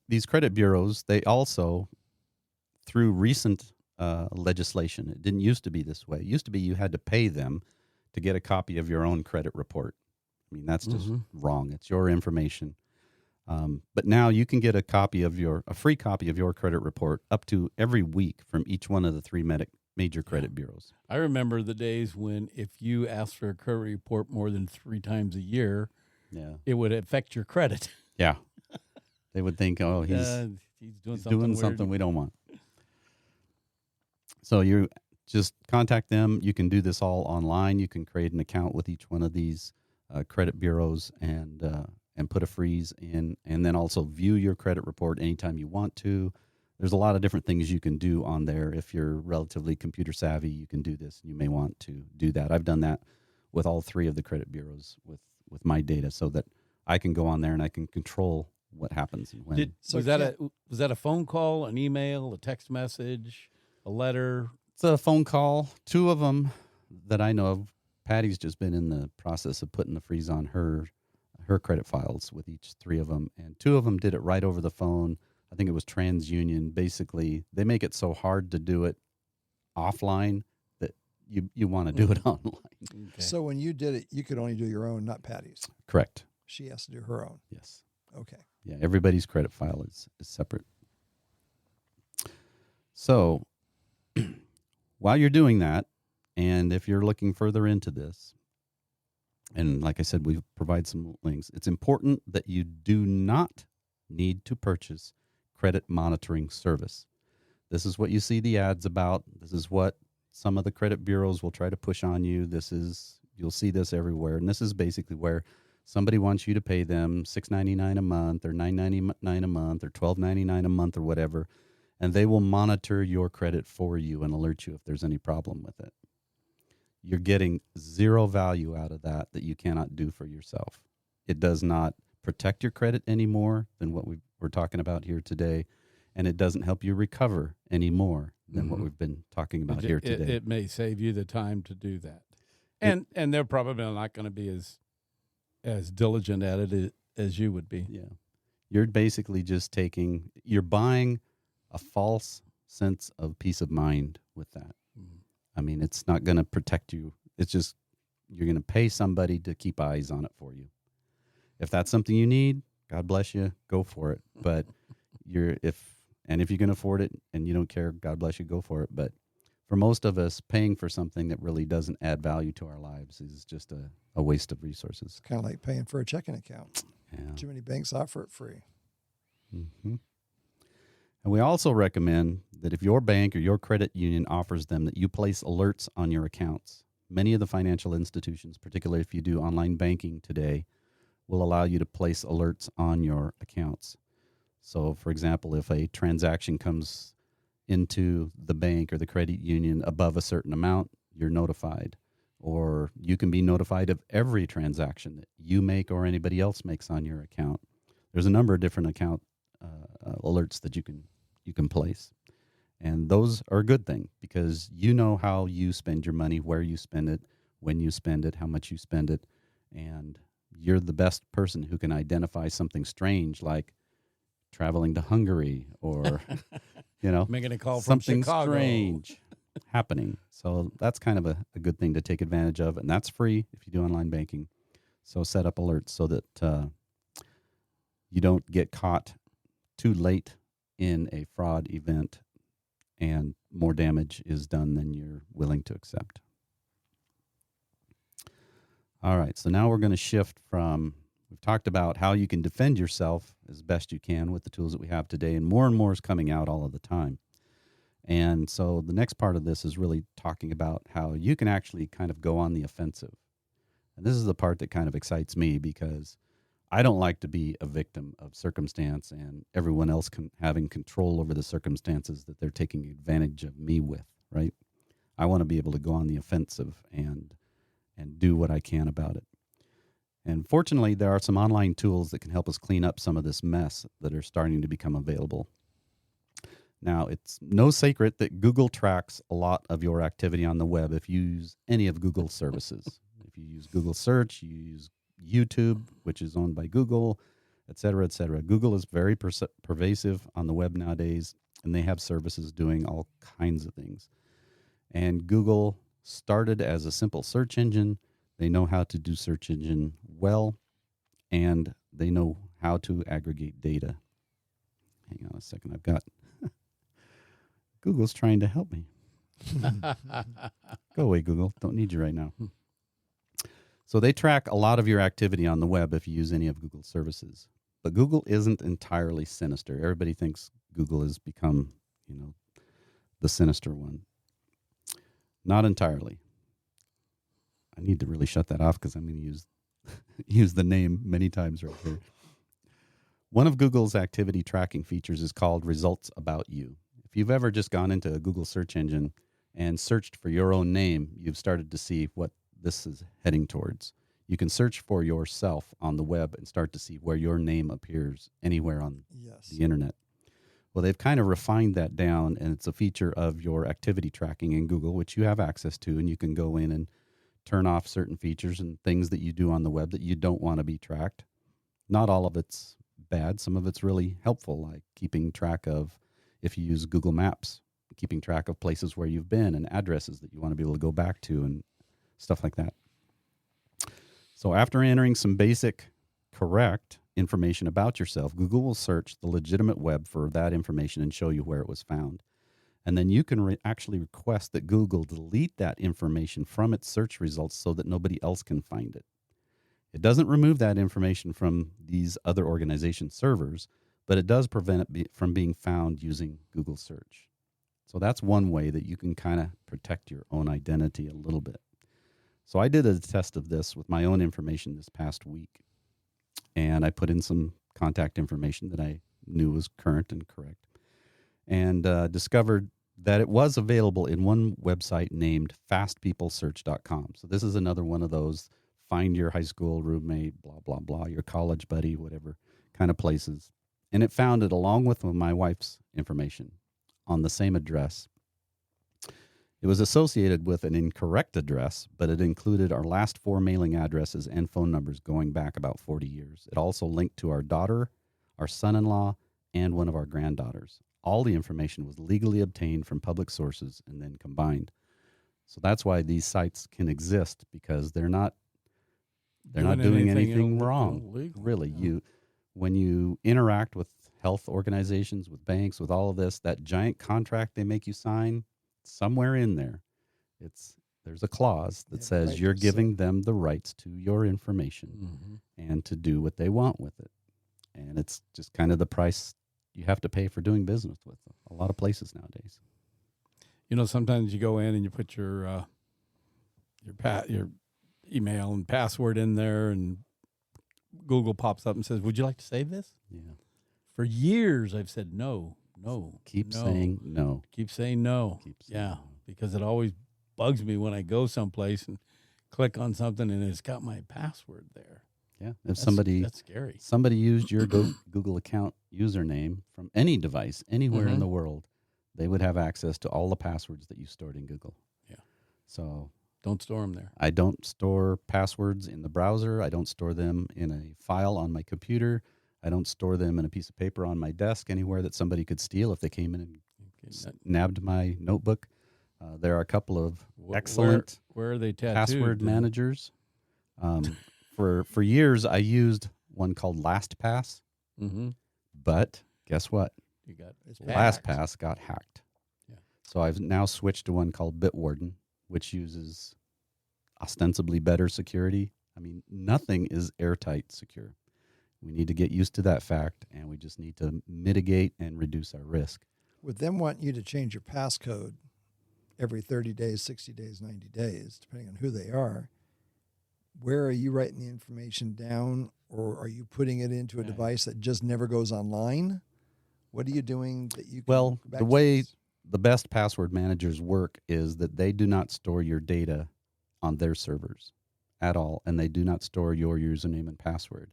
these credit bureaus, they also, through recent legislation, it didn't used to be this way. It used to be you had to pay them to get a copy of your own credit report. I mean, that's just wrong. It's your information. But now you can get a free copy of your credit report up to every week from each one of the 3 major credit bureaus. I remember the days when if you asked for a credit report more than 3 times a year, it would affect your credit. Yeah. They would think, oh, he's doing something we don't want. So you just contact them. You can do this all online. You can create an account with each one of these credit bureaus and put a freeze in, and then also view your credit report anytime you want to. There's a lot of different things you can do on there. If you're relatively computer savvy, you can do this. You may want to do that. I've done that with all 3 of the credit bureaus with my data, so that I can go on there and I can control what happens and when. Was that a phone call, an email, a text message, a letter? It's a phone call. 2 of them that I know of. Patty's just been in the process of putting the freeze on her credit files with each 3 of them, and 2 of them did it right over the phone. I think it was TransUnion. Basically, they make it so hard to do it offline that you want to do it online. Okay. So when you did it, you could only do your own, not Patty's. Correct. She has to do her own. Yes. Okay. Yeah, everybody's credit file is separate. So while you're doing that, and if you're looking further into this, and like I said, we provide some links, it's important that you do not need to purchase credit monitoring service. This is what you see the ads about. This is what some of the credit bureaus will try to push on you. You'll see this everywhere. And this is basically where somebody wants you to pay them $6.99 a month or $9.99 a month or $12.99 a month or whatever, and they will monitor your credit for you and alert you if there's any problem with it. You're getting zero value out of that you cannot do for yourself. It does not protect your credit any more than what we're talking about here today, and it doesn't help you recover any more than what we've been talking about here today. It may save you the time to do that. And they're probably not going to be as diligent at it as you would be. Yeah. You're basically just you're buying a false sense of peace of mind with that. I mean, it's not going to protect you. It's just, you're going to pay somebody to keep eyes on it for you. If that's something you need, God bless you, go for it. But if you can afford it and you don't care, God bless you, go for it. But for most of us, paying for something that really doesn't add value to our lives is just a waste of resources. It's kind of like paying for a checking account. Yeah. Too many banks offer it free. Mm-hmm. And we also recommend that if your bank or your credit union offers them, that you place alerts on your accounts. Many of the financial institutions, particularly if you do online banking today, will allow you to place alerts on your accounts. So, for example, if a transaction comes into the bank or the credit union above a certain amount, you're notified. or you can be notified of every transaction that you make or anybody else makes on your account. There's a number of different account alerts that you can place. And those are a good thing because you know how you spend your money, where you spend it, when you spend it, how much you spend it, and you're the best person who can identify something strange like traveling to Hungary or, Making a call from something Chicago. strange happening. So that's kind of a good thing to take advantage of, and that's free if you do online banking. So set up alerts so that you don't get caught too late in a fraud event and more damage is done than you're willing to accept. All right, so now we're going to shift from, we've talked about how you can defend yourself as best you can with the tools that we have today, and more is coming out all of the time. And so the next part of this is really talking about how you can actually kind of go on the offensive. And this is the part that kind of excites me because I don't like to be a victim of circumstance and everyone else having control over the circumstances that they're taking advantage of me with, right? I want to be able to go on the offensive and do what I can about it. And fortunately, there are some online tools that can help us clean up some of this mess that are starting to become available. Now, it's no secret that Google tracks a lot of your activity on the web if you use any of Google's services. If you use Google Search, you use YouTube, which is owned by Google, et cetera, et cetera. Google is very pervasive on the web nowadays, and they have services doing all kinds of things. And Google started as a simple search engine. They know how to do search engine well, and they know how to aggregate data. Hang on a second. I've got Google's trying to help me. Go away, Google. Don't need you right now. So they track a lot of your activity on the web if you use any of Google's services. But Google isn't entirely sinister. Everybody thinks Google has become, the sinister one. Not entirely. I need to really shut that off because I'm going to use the name many times right here. One of Google's activity tracking features is called Results About You. If you've ever just gone into a Google search engine and searched for your own name, you've started to see what this is heading towards. You can search for yourself on the web and start to see where your name appears anywhere on the internet. Well, they've kind of refined that down, and it's a feature of your activity tracking in Google, which you have access to, and you can go in and turn off certain features and things that you do on the web that you don't want to be tracked. Not all of it's bad. Some of it's really helpful, like keeping track of, if you use Google Maps, keeping track of places where you've been and addresses that you want to be able to go back to and stuff like that. So after entering some basic, correct information about yourself, Google will search the legitimate web for that information and show you where it was found. And then you can actually request that Google delete that information from its search results so that nobody else can find it. It doesn't remove that information from these other organization servers, but it does prevent it from being found using Google search. So that's one way that you can kind of protect your own identity a little bit. So I did a test of this with my own information this past week, and I put in some contact information that I knew was current and correct, and discovered that it was available in one website named fastpeoplesearch.com. So this is another one of those find your high school roommate, blah, blah, blah, your college buddy, whatever kind of places. And it found it along with my wife's information on the same address. It was associated with an incorrect address, but it included our last 4 mailing addresses and phone numbers going back about 40 years. It also linked to our daughter, our son-in-law, and one of our granddaughters. All the information was legally obtained from public sources and then combined. So that's why these sites can exist, because they're not doing anything wrong. Illegal. Really, Yeah. When you interact with health organizations, with banks, with all of this, that giant contract they make you sign, somewhere in there, there's a clause that says right, you're giving them the rights to your information and to do what they want with it. And it's just kind of the price you have to pay for doing business with a lot of places nowadays. Sometimes you go in and you put your email and password in there, and Google pops up and says, "Would you like to save this?" Yeah. For years, I've said no. Keep saying no. Keep saying no. Keep saying Yeah, no. because it always bugs me when I go someplace and click on something and it's got my password there. Yeah. If That's scary. somebody used your Google account username from any device anywhere in the world, they would have access to all the passwords that you stored in Google. Yeah. So Don't store them there. I don't store passwords in the browser. I don't store them in a file on my computer. I don't store them in a piece of paper on my desk anywhere that somebody could steal if they came in and nabbed my notebook. There are a couple of excellent where are they tattooed? password managers. For years, I used one called LastPass, but guess what? You got LastPass got hacked. Yeah. So I've now switched to one called Bitwarden, which uses ostensibly better security. I mean, nothing is airtight secure. We need to get used to that fact, and we just need to mitigate and reduce our risk. With them wanting you to change your passcode every 30 days, 60 days, 90 days, depending on who they are, where are you writing the information down, or are you putting it into a device that just never goes online? What are you doing that you can Well, go back the to way this? the best password managers work is that they do not store your data on their servers at all, and they do not store your username and password.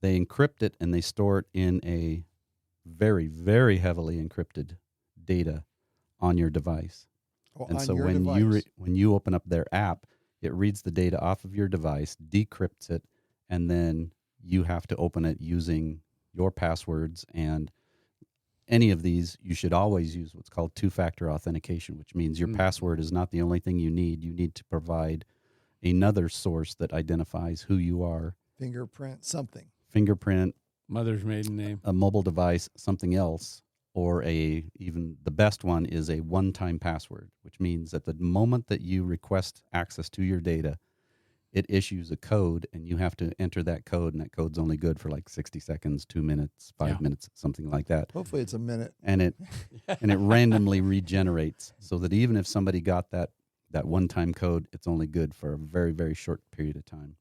They encrypt it, and they store it in a very, very heavily encrypted data on your device. And on so your when device. when you open up their app, it reads the data off of your device, decrypts it, and then you have to open it using your passwords. And any of these, you should always use what's called two-factor authentication, which means your password is not the only thing you need. You need to provide another source that identifies who you are. Fingerprint, something. Fingerprint, mother's maiden name. a mobile device, something else, or even the best one is a one-time password, which means at the moment that you request access to your data, it issues a code, and you have to enter that code, and that code's only good for like 60 seconds, 2 minutes, 5 minutes, something like that. Hopefully it's a minute. And it randomly regenerates, so that even if somebody got that one-time code, it's only good for a very, very short period of time.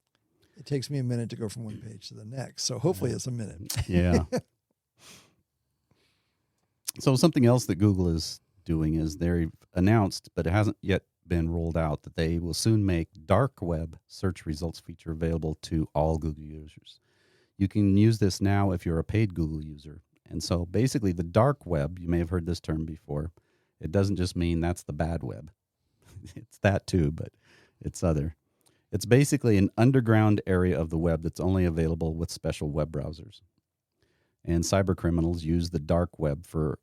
It takes me a minute to go from one page to the next, so hopefully it's a minute. Yeah. So something else that Google is doing is they've announced, but it hasn't yet been rolled out, that they will soon make dark web search results feature available to all Google users. You can use this now if you're a paid Google user. And so basically the dark web, you may have heard this term before, it doesn't just mean that's the bad web. It's that too, but it's other. It's basically an underground area of the web that's only available with special web browsers. And cyber criminals use the dark web for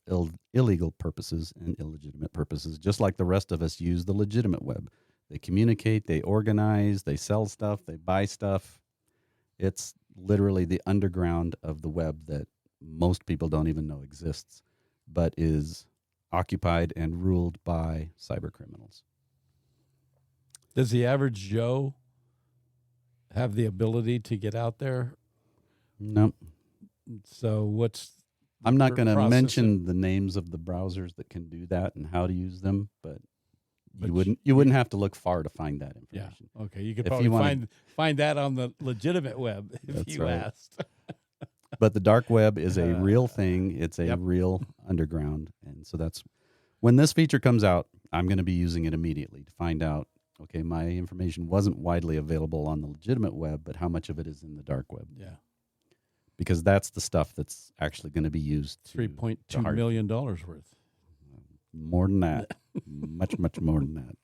illegal purposes and illegitimate purposes, just like the rest of us use the legitimate web. They communicate, they organize, they sell stuff, they buy stuff. It's literally the underground of the web that most people don't even know exists, but is occupied and ruled by cyber criminals. Does the average Joe have the ability to get out there? Nope. So what's I'm not going to process mention the names of the browsers that can do that and how to use them, but But you wouldn't have to look far to find that Yeah. information. Okay. You could If probably you wanna- find that on the legitimate web if That's you right. asked. But the dark web is a real thing. It's a Yep. real underground. And so that's when this feature comes out, I'm going to be using it immediately to find out, okay, my information wasn't widely available on the legitimate web, but how much of it is in the dark web? Yeah. Because that's the stuff that's actually going to be used to $3.2 million worth. more than that. much, much more than that.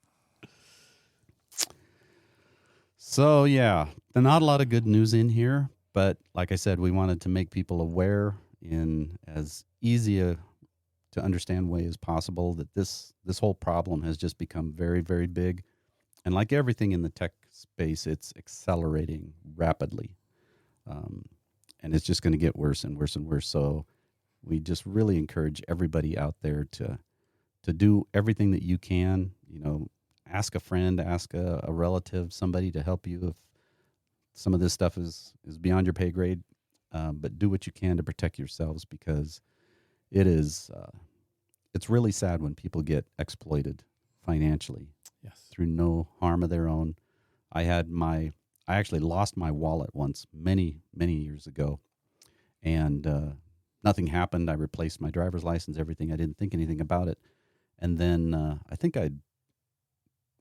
So, yeah, not a lot of good news in here. But like I said, we wanted to make people aware in as easy to understand way as possible that this whole problem has just become very, very big. And like everything in the tech space, it's accelerating rapidly. And it's just going to get worse and worse and worse. So we just really encourage everybody out there to do everything that you can. You know, ask a friend, ask a relative, somebody to help you if some of this stuff is beyond your pay grade. But do what you can to protect yourselves, because it's really sad when people get exploited financially through no harm of their own. I actually lost my wallet once many, many years ago, and nothing happened. I replaced my driver's license, everything. I didn't think anything about it. And then I think I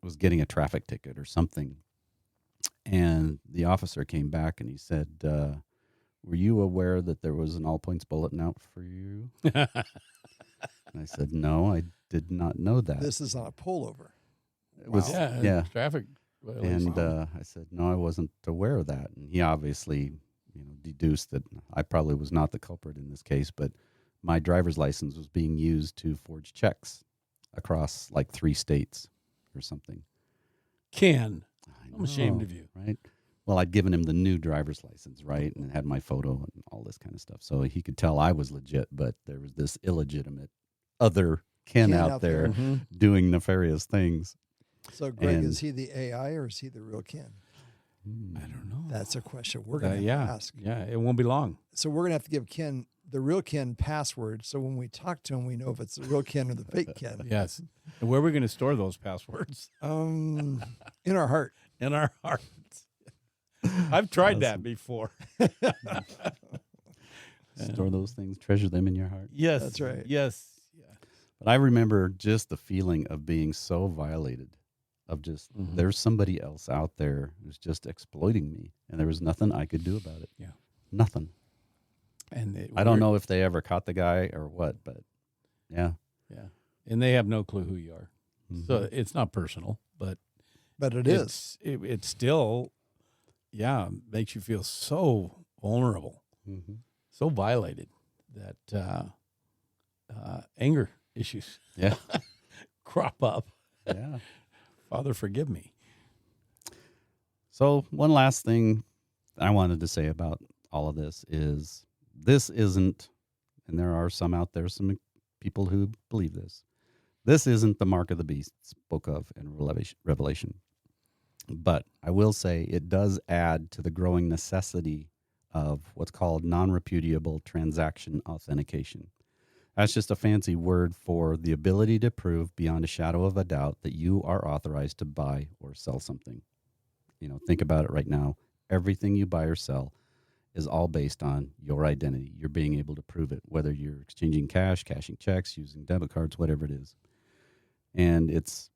was getting a traffic ticket or something, And the officer came back and he said, were you aware that there was an all points bulletin out for you? And I said, no, I did not know that. This is on a pullover. It was, Yeah, yeah. traffic violation. And I said, no, I wasn't aware of that. And he obviously, deduced that I probably was not the culprit in this case, but my driver's license was being used to forge checks across like 3 states or something. Ken, I I'm ashamed know, of you. right? Well, I'd given him the new driver's license, right? And it had my photo and all this kind of stuff. So he could tell I was legit, but there was this illegitimate other Ken out there Mm-hmm. doing nefarious things. So, Greg, And- is he the AI or is he the real Ken? I don't know. That's a question we're going to yeah, ask. yeah, it won't be long. So we're going to have to give Ken, the real Ken, password. So when we talk to him, we know if it's the real Ken or the fake Ken. Yes. And where are we going to store those passwords? In our heart. In our hearts. I've tried that Awesome. before. Store those things, treasure them in your heart. Yes. That's right. Yes. But I remember just the feeling of being so violated, of just Mhm. there's somebody else out there who's just exploiting me, and there was nothing I could do about it. Yeah. Nothing. And I don't know if they ever caught the guy or what, but yeah. Yeah. And they have no clue who you are. So Mhm. it's not personal, but But it is. it's still, makes you feel so vulnerable, Mhm. so violated that anger issues Yeah. crop up. Yeah. Father, forgive me. So one last thing I wanted to say about all of this isn't, and there are some out there, some people who believe this isn't the mark of the beast spoke of in Revelation. But I will say it does add to the growing necessity of what's called non-repudiable transaction authentication. That's just a fancy word for the ability to prove beyond a shadow of a doubt that you are authorized to buy or sell something. Think about it right now. Everything you buy or sell is all based on your identity. You're being able to prove it, whether you're exchanging cash, cashing checks, using debit cards, whatever it is. And it's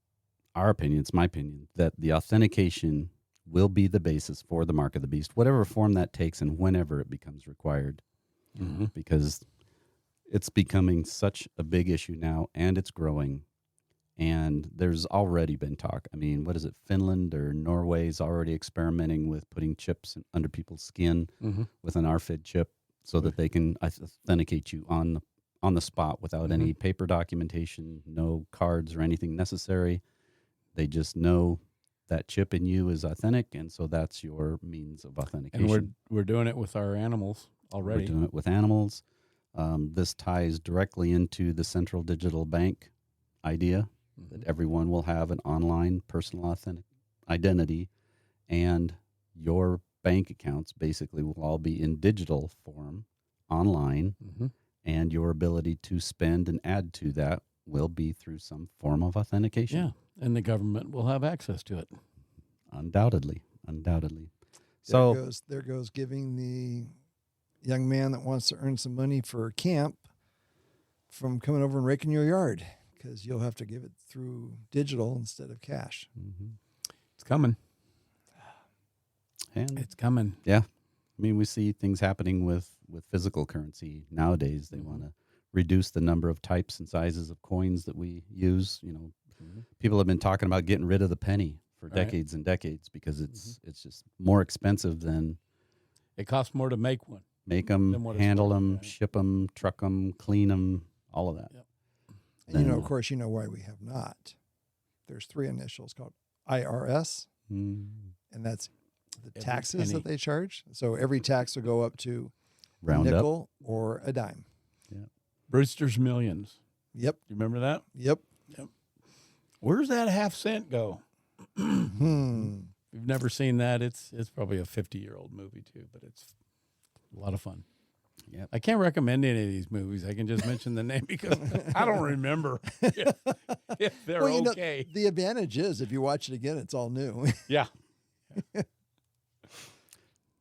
our opinion, it's my opinion, that the authentication will be the basis for the mark of the beast, whatever form that takes and whenever it becomes required, because it's becoming such a big issue now, and it's growing. And there's already been talk. I mean, what is it? Finland or Norway is already experimenting with putting chips under people's skin with an RFID chip so that they can authenticate you on the spot without any paper documentation, no cards or anything necessary. They just know that chip in you is authentic, and so that's your means of authentication. And we're doing it with our animals already. We're doing it with animals. This ties directly into the central digital bank idea that everyone will have an online personal authentic identity, and your bank accounts basically will all be in digital form online, and your ability to spend and add to that will be through some form of authentication. Yeah, and the government will have access to it. Undoubtedly. So There goes giving the young man that wants to earn some money for camp from coming over and raking your yard, because you'll have to give it through digital instead of cash. It's coming. and It's coming. yeah, I mean, we see things happening with physical currency nowadays. They want to reduce the number of types and sizes of coins that we use. People have been talking about getting rid of the penny for decades and decades because it's just more expensive than It costs more to make one. make them, Than what it's handle worth, them, right. ship them, truck them, clean them, all of that. Yep. And of course, why we have not. There's 3 initials called IRS, Mm, and that's the Every taxes penny. that they charge. So every tax will go up to round a up. nickel or a dime. Brewster's Millions. Yep. You remember that? Yep. Where's that half-cent go? Hmm. If you've never seen that, it's probably a 50-year-old movie too, but it's a lot of fun. Yep. I can't recommend any of these movies. I can just mention the name because I don't remember if they're Well, okay. the advantage is if you watch it again, it's all new. Yeah.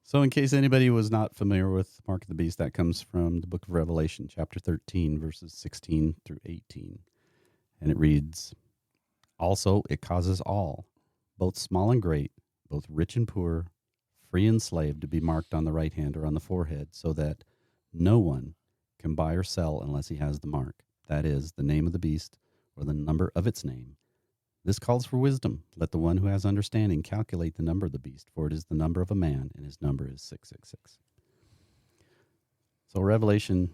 So in case anybody was not familiar with Mark of the Beast, that comes from the book of Revelation, chapter 13, verses 16 through 18. And it reads, "Also it causes all, both small and great, both rich and poor, free and slave, to be marked on the right hand or on the forehead, so that no one can buy or sell unless he has the mark, that is, the name of the beast or the number of its name. This calls for wisdom. Let the one who has understanding calculate the number of the beast, for it is the number of a man, and his number is 666. So Revelation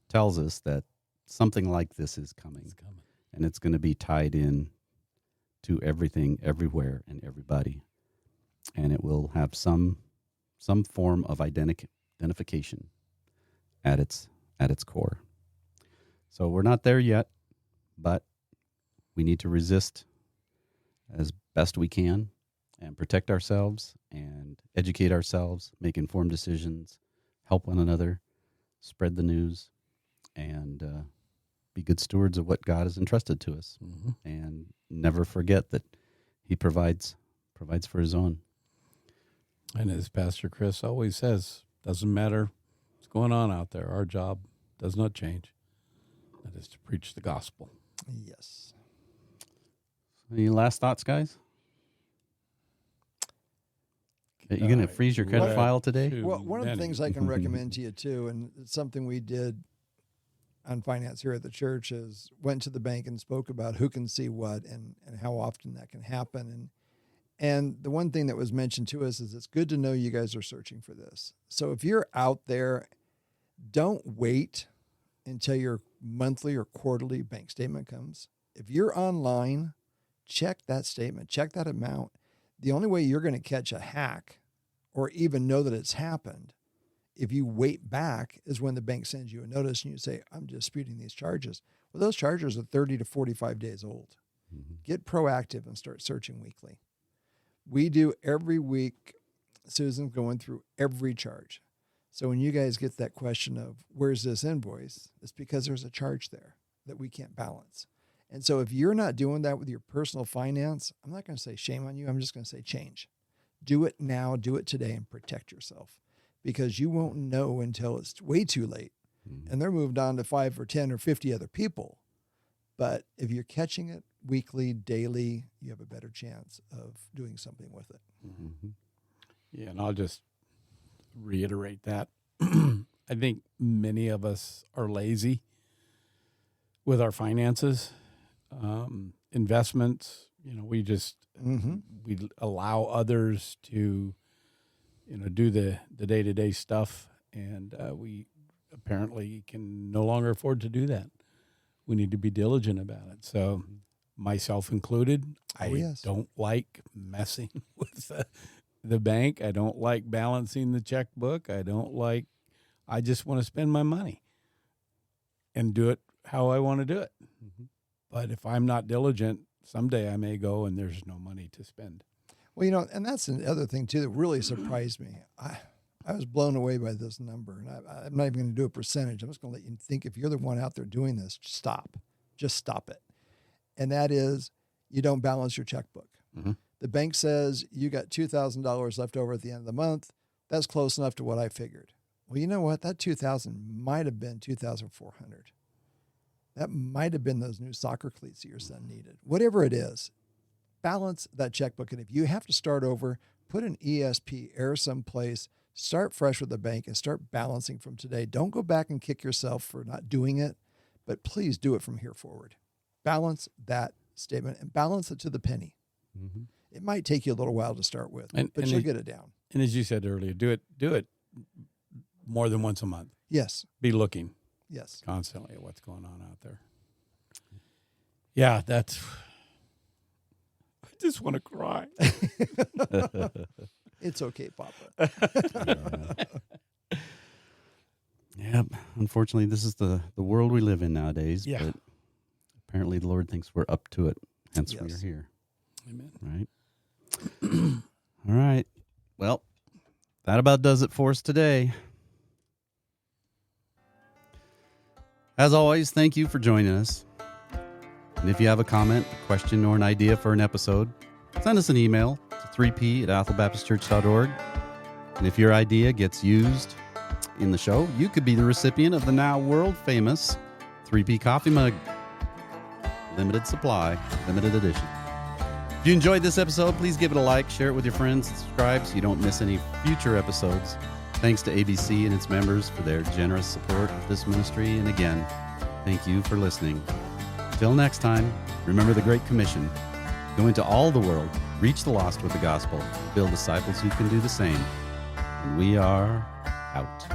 tells us that something like this is coming. It's coming. And it's going to be tied in to everything, everywhere, and everybody. And it will have some form of identification at its core. So we're not there yet, but we need to resist as best we can and protect ourselves and educate ourselves, make informed decisions, help one another, spread the news, and be good stewards of what God has entrusted to us. Mm-hmm. And never forget that he provides for his own. And as Pastor Chris always says, doesn't matter what's going on out there. Our job does not change. That is to preach the gospel. Yes. Any last thoughts, guys? You're going to freeze your credit file today? Well, one of the things I can recommend to you, too, and it's something we did on finance here at the church, is went to the bank and spoke about who can see what and how often that can happen. And the one thing that was mentioned to us is it's good to know you guys are searching for this. So if you're out there, don't wait until your monthly or quarterly bank statement comes. If you're online, check that statement, check that amount. The only way you're going to catch a hack or even know that it's happened, if you wait back, is when the bank sends you a notice and you say, I'm disputing these charges. Well, those charges are 30 to 45 days old. Mm-hmm. Get proactive and start searching weekly. We do every week. Susan's going through every charge. So when you guys get that question of where's this invoice, it's because there's a charge there that we can't balance. And so if you're not doing that with your personal finance, I'm not going to say shame on you. I'm just going to say change. Do it now, do it today, and protect yourself, because you won't know until it's way too late. Mm-hmm. And they're moved on to 5 or 10 or 50 other people. But if you're catching it weekly, daily, you have a better chance of doing something with it. Mm-hmm. Yeah, and I'll just reiterate that. I think many of us are lazy with our finances. Investments, we just we allow others to do the day-to-day stuff, and we apparently can no longer afford to do that. We need to be diligent about it. So myself included, I don't like messing with the bank. I don't like balancing the checkbook. I just want to spend my money and do it how I want to do it. Mm-hmm. But if I'm not diligent, someday I may go and there's no money to spend. Well, and that's the other thing, too, that really surprised me. I was blown away by this number, and I'm not even going to do a percentage. I'm just going to let you think, if you're the one out there doing this, stop. Just stop it. And that is, you don't balance your checkbook. Mm-hmm. The bank says you got $2,000 left over at the end of the month. That's close enough to what I figured. Well, you know what? That $2,000 might have been $2,400. That might have been those new soccer cleats that your son needed. Whatever it is, balance that checkbook. And if you have to start over, put an ESP error someplace, start fresh with the bank, and start balancing from today. Don't go back and kick yourself for not doing it, but please do it from here forward. Balance that statement and balance it to the penny. Mm-hmm. It might take you a little while to start with, but you'll get it down. And as you said earlier, do it more than once a month. Yes. Be looking. Yes. Constantly at what's going on out there. Yeah, I just want to cry. It's okay, Papa. Yeah, unfortunately, this is the world we live in nowadays. Yeah. But apparently the Lord thinks we're up to it. Hence we are here. Amen. Right? All right. Well, that about does it for us today. As always, thank you for joining us. And if you have a comment, a question, or an idea for an episode, send us an email to 3p@athelbaptistchurch.org. And if your idea gets used in the show, you could be the recipient of the now world-famous 3P coffee mug. Limited supply, limited edition. If you enjoyed this episode, please give it a like, share it with your friends, subscribe so you don't miss any future episodes. Thanks to ABC and its members for their generous support of this ministry. And again, thank you for listening. Till next time, remember the Great Commission. Go into all the world, reach the lost with the gospel, build disciples who can do the same. And we are out.